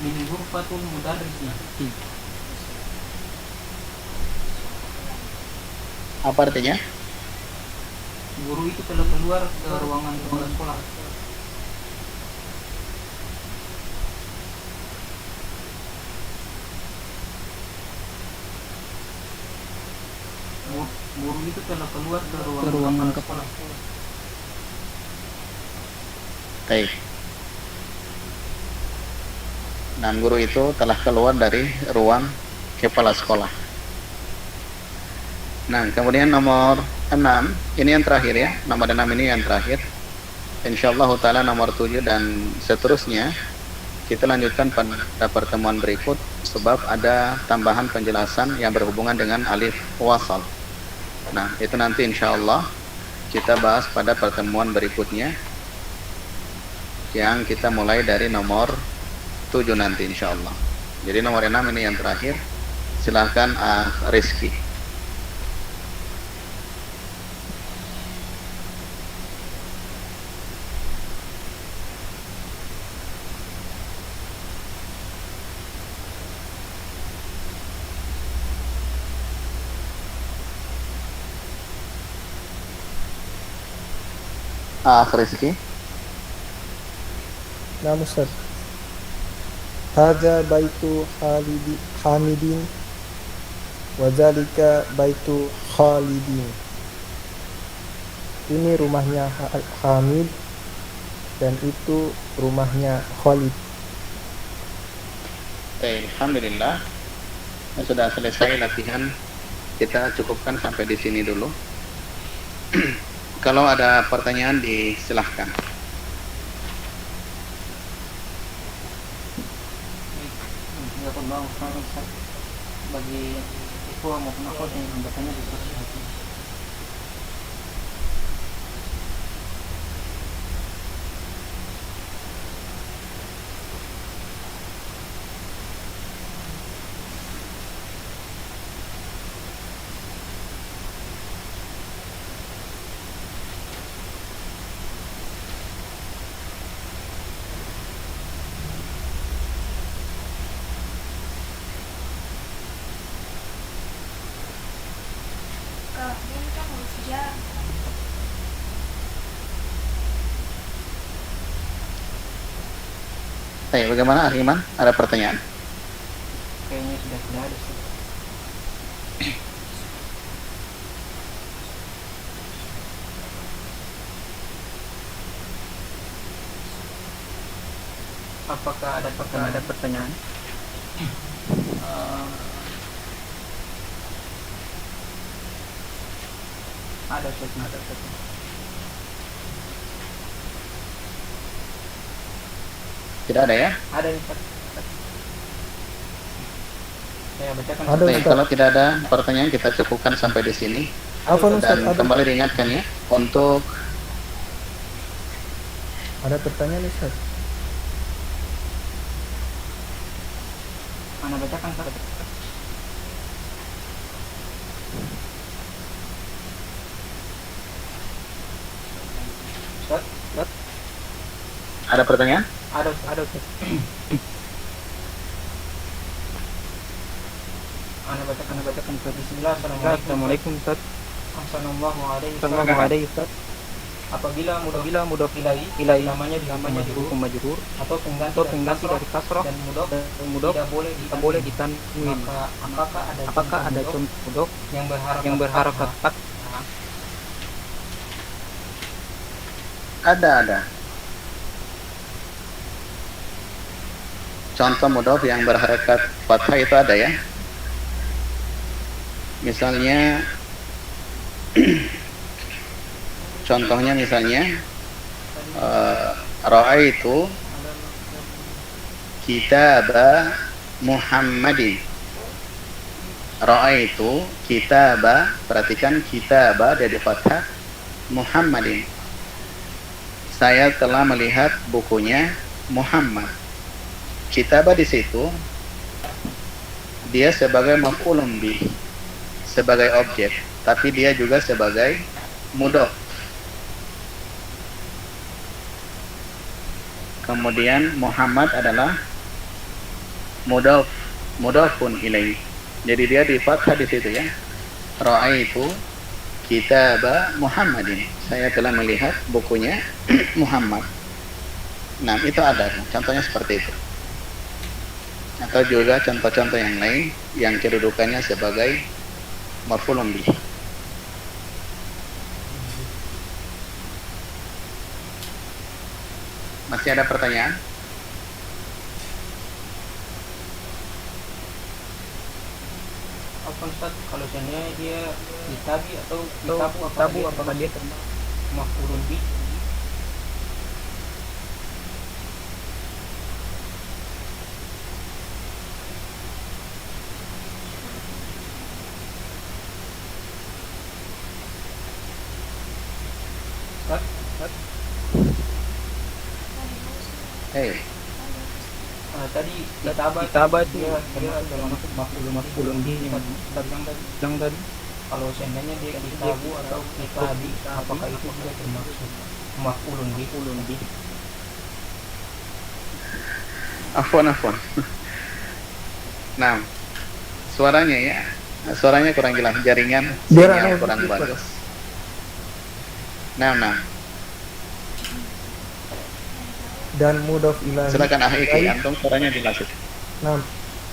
min ghurfatul mudarrisi. Apa artinya? Guru itu telah keluar ke ruangan kepala sekolah. Guru itu telah keluar ke ruangan kepala sekolah. Baik. Dan guru itu telah keluar dari ruang kepala sekolah. Nah, kemudian nomor 6, ini yang terakhir ya, nomor 6 ini yang terakhir. Insyaallah ta'ala nomor 7 dan seterusnya kita lanjutkan pada pertemuan berikut, sebab ada tambahan penjelasan yang berhubungan dengan alif wasal. Nah, itu nanti insyaallah kita bahas pada pertemuan berikutnya, yang kita mulai dari nomor 7 nanti insyaallah. Jadi nomor 6 ini yang terakhir. Silahkan Rizky. Rizky. Nah, Ustaz. Hadza baitu Hamidin wa zalika baitu Khalidin. Ini rumahnya Hamid dan itu rumahnya Khalid. Alhamdulillah. Sudah selesai latihan. Kita cukupkan sampai di sini dulu. Kalau ada pertanyaan disilahkan. Bagi ikhwah maupun akhwat yang bertanya dipersilakan. Bagaimana Iman? Ada pertanyaan? Kayaknya sudah tidak ada. Apakah ada pertanyaan? Ada satu. Tidak ada ya? Ada nih, Pak. Saya bacakan. Baik, kalau tidak ada pertanyaan kita cukupkan sampai di sini. Dan kembali diingatkan ya untuk ada pertanyaan Ustaz. Mana bacakan, Pak? Ustaz? ada pertanyaan? Ada. Ana bacakan Bismillah. Assalamualaikum Ustaz. Assalamualaikum Ustaz. Apabila mudhof ilai namanya di hukum majrur atau pengganti dari kasrah dan mudhof tidak boleh ditanwin. Apakah ada contoh mudhof yang berharakat fathah? Ada. Contoh mudhof yang berharakat fathah itu ada ya. Misalnya contohnya ra'aitu kitaba Muhammadin. Ra'aitu kitaba, perhatikan kitaba dari fathah, Muhammadin. Saya telah melihat bukunya Muhammad. Kitaba di situ dia sebagai maf'ulun bih, sebagai objek, tapi dia juga sebagai mudhof. Kemudian Muhammad adalah mudhofun ilaih. Jadi dia di fathah di situ ya. Ra'aitu kitaba Muhammadin. Saya telah melihat bukunya Muhammad. Nah, itu ada contohnya seperti itu. Atau juga contoh-contoh yang lain yang kedudukannya sebagai maf'ulun bih. Masih ada pertanyaan? Apa Ustaz, kalau seandainya dia kitabi atau kitabu apakah dia termasuk maf'ulun bih? Tadi kitabah itu dia termasuk maf'ulun bih yang tadi. Kalau seandainya dia kitabu atau kitabi, apakah itu juga termasuk maf'ulun bih? Afwan. Nah, suaranya kurang jelas, jaringan sinyal kurang bagus. Nah. Dan mudhof ilahi. Silakan antum suaranya jelas. Nah,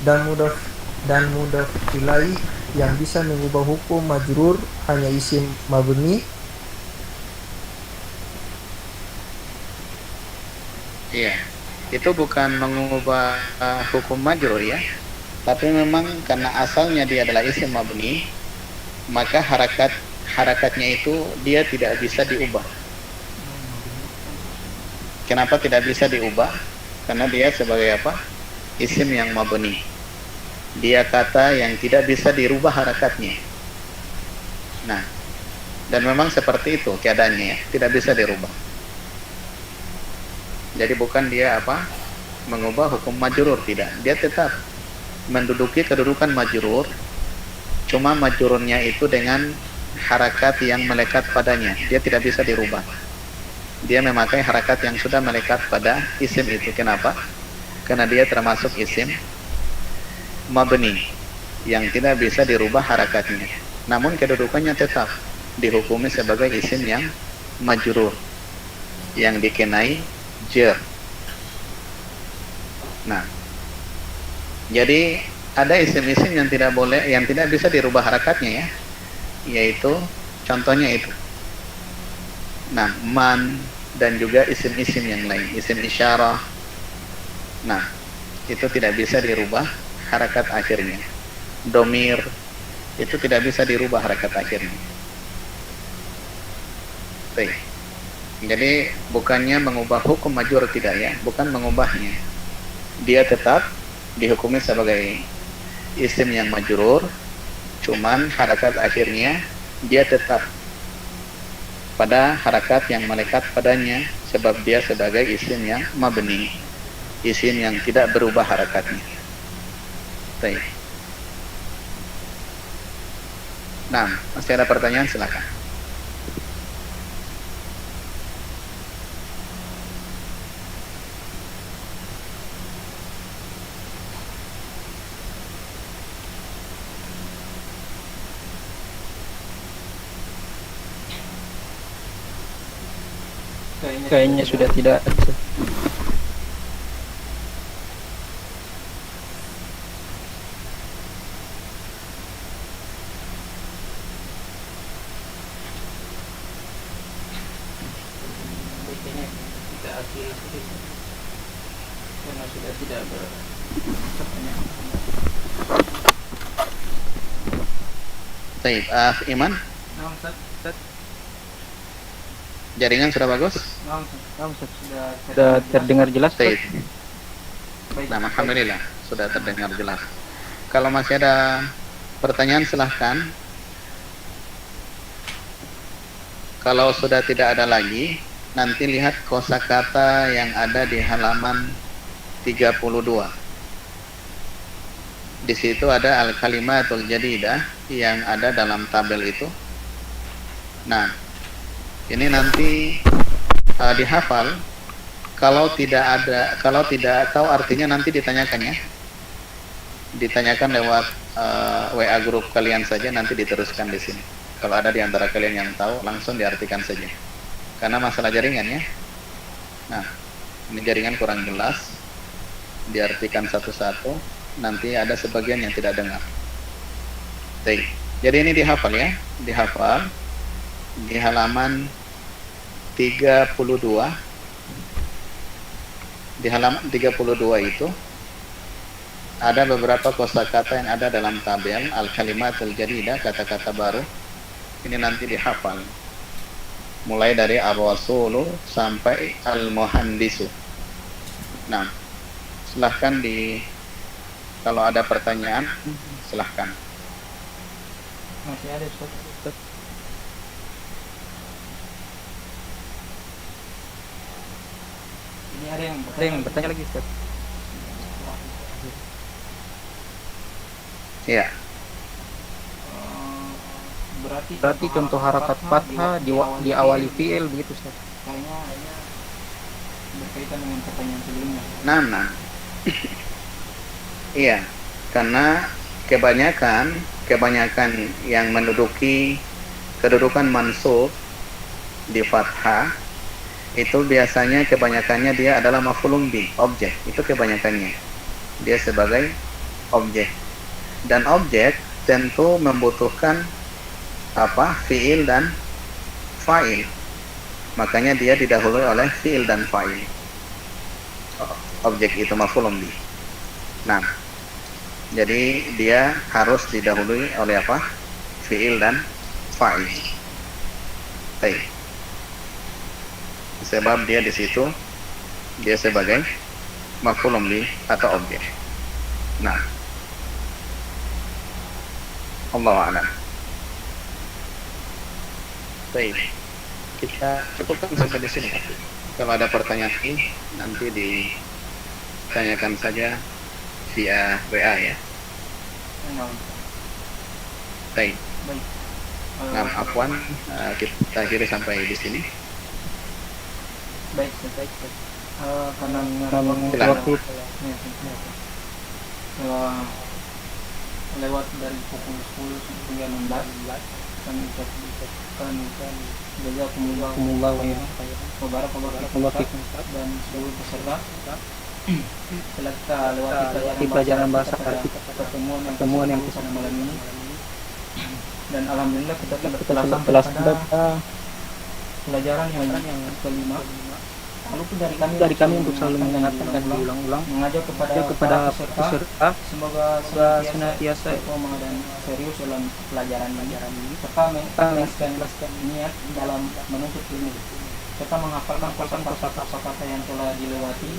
dan mudhof ilahi yang bisa mengubah hukum majrur hanya isim mabni. Iya. Itu bukan mengubah hukum majrur ya. Tapi memang karena asalnya dia adalah isim mabni, maka harakatnya itu dia tidak bisa diubah. Kenapa tidak bisa diubah? Karena dia sebagai apa? Isim yang mabni. Dia kata yang tidak bisa dirubah harakatnya. Nah, dan memang seperti itu keadaannya ya, tidak bisa dirubah. Jadi bukan dia apa? Mengubah hukum majrur, tidak. Dia tetap menduduki kedudukan majrur. Cuma majrurnya itu dengan harakat yang melekat padanya. Dia tidak bisa dirubah. Dia memakai harakat yang sudah melekat pada isim itu. Kenapa? Karena dia termasuk isim mabni yang tidak bisa dirubah harakatnya. namun kedudukannya tetap dihukumi sebagai isim yang majrur, yang dikenai jar. Nah, jadi ada isim-isim yang tidak boleh, yang tidak bisa dirubah harakatnya ya, yaitu contohnya itu. Nah, man dan juga isim-isim yang lain, isim isyarah. Nah, itu tidak bisa dirubah harakat akhirnya. Domir itu tidak bisa dirubah harakat akhirnya. Baik. Jadi bukannya mengubah hukum majrur, tidak ya, bukan mengubahnya. Dia tetap dihukumi sebagai isim yang majrur, cuman harakat akhirnya dia tetap pada harakat yang melekat padanya, sebab dia sebagai isim yang mabni, isim yang tidak berubah harakatnya. Baik. Nah, masih ada pertanyaan, silakan. Kayaknya sudah tidak. Baik, Iman. Jaringan sudah bagus? Sudah terdengar jelas. Baik. Nah, alhamdulillah sudah terdengar jelas. Kalau masih ada pertanyaan silahkan. Kalau sudah tidak ada lagi, nanti lihat kosakata yang ada di halaman 32. Di situ ada al-kalimatul jadidah yang ada dalam tabel itu. Nah, ini nanti dihafal. Kalau tidak tahu artinya nanti ditanyakan ya. Ditanyakan lewat WA grup kalian saja, nanti diteruskan di sini. Kalau ada di antara kalian yang tahu, langsung diartikan saja. Karena masalah jaringan ya. Nah, ini jaringan kurang jelas. Diartikan satu-satu, nanti ada sebagian yang tidak dengar. Baik. Jadi ini dihafal ya, dihafal di halaman 32. Di halaman 32 itu ada beberapa kosakata yang ada dalam tabel al-kalimatul jadidah, kata-kata baru. Ini nanti dihafal mulai dari ar-rasulu sampai al-muhandisu. Nah, silahkan kalau ada pertanyaan silahkan. Masih ada Ustaz. Ini ada yang bertanya lagi Ustaz. Iya. Berarti contoh harakat fathah di awali fi'il begitu Ustaz. Kayaknya berkaitan dengan pertanyaan sebelumnya. Nah. Iya, karena kebanyakan yang menduduki kedudukan mansub di fathah itu biasanya kebanyakannya dia adalah maf'ulun bih, objek. Itu kebanyakannya. Dia sebagai objek. Dan objek tentu membutuhkan fi'il dan fa'il. Makanya dia didahului oleh fi'il dan fa'il. Objek itu maf'ulun bih. Nah, jadi dia harus didahului oleh fi'il dan fa'il. Baik. Sebab dia di situ dia sebagai maf'ulun bih atau objek. Nah, Allahu a'lam. Baik, kita cukupkan sampai di sini. Kalau ada pertanyaan nanti ditanyakan saja via WA ya. Baik. Nah, afwan, kita akhiri sampai di sini. Baik. Karena waktu kalau lewat dari pukul 10 hingga 16. Kami ucapkan jazakumullah khairan wa barakallahu fikum dan seluruh peserta. Setelah kita lewati pelajaran bahasa Arab, pertemuan yang pada malam ini, dan alhamdulillah kita telah sampai pada pelajaran yang kelima. Lalu dari kami untuk selalu mengingatkan dan berulang-ulang mengajak kepada peserta semoga senantiasa dan serius dalam pelajaran ini, serta mengikhlaskan niat dalam menuntut ilmu, serta menghafalkan kosakata yang telah dilewati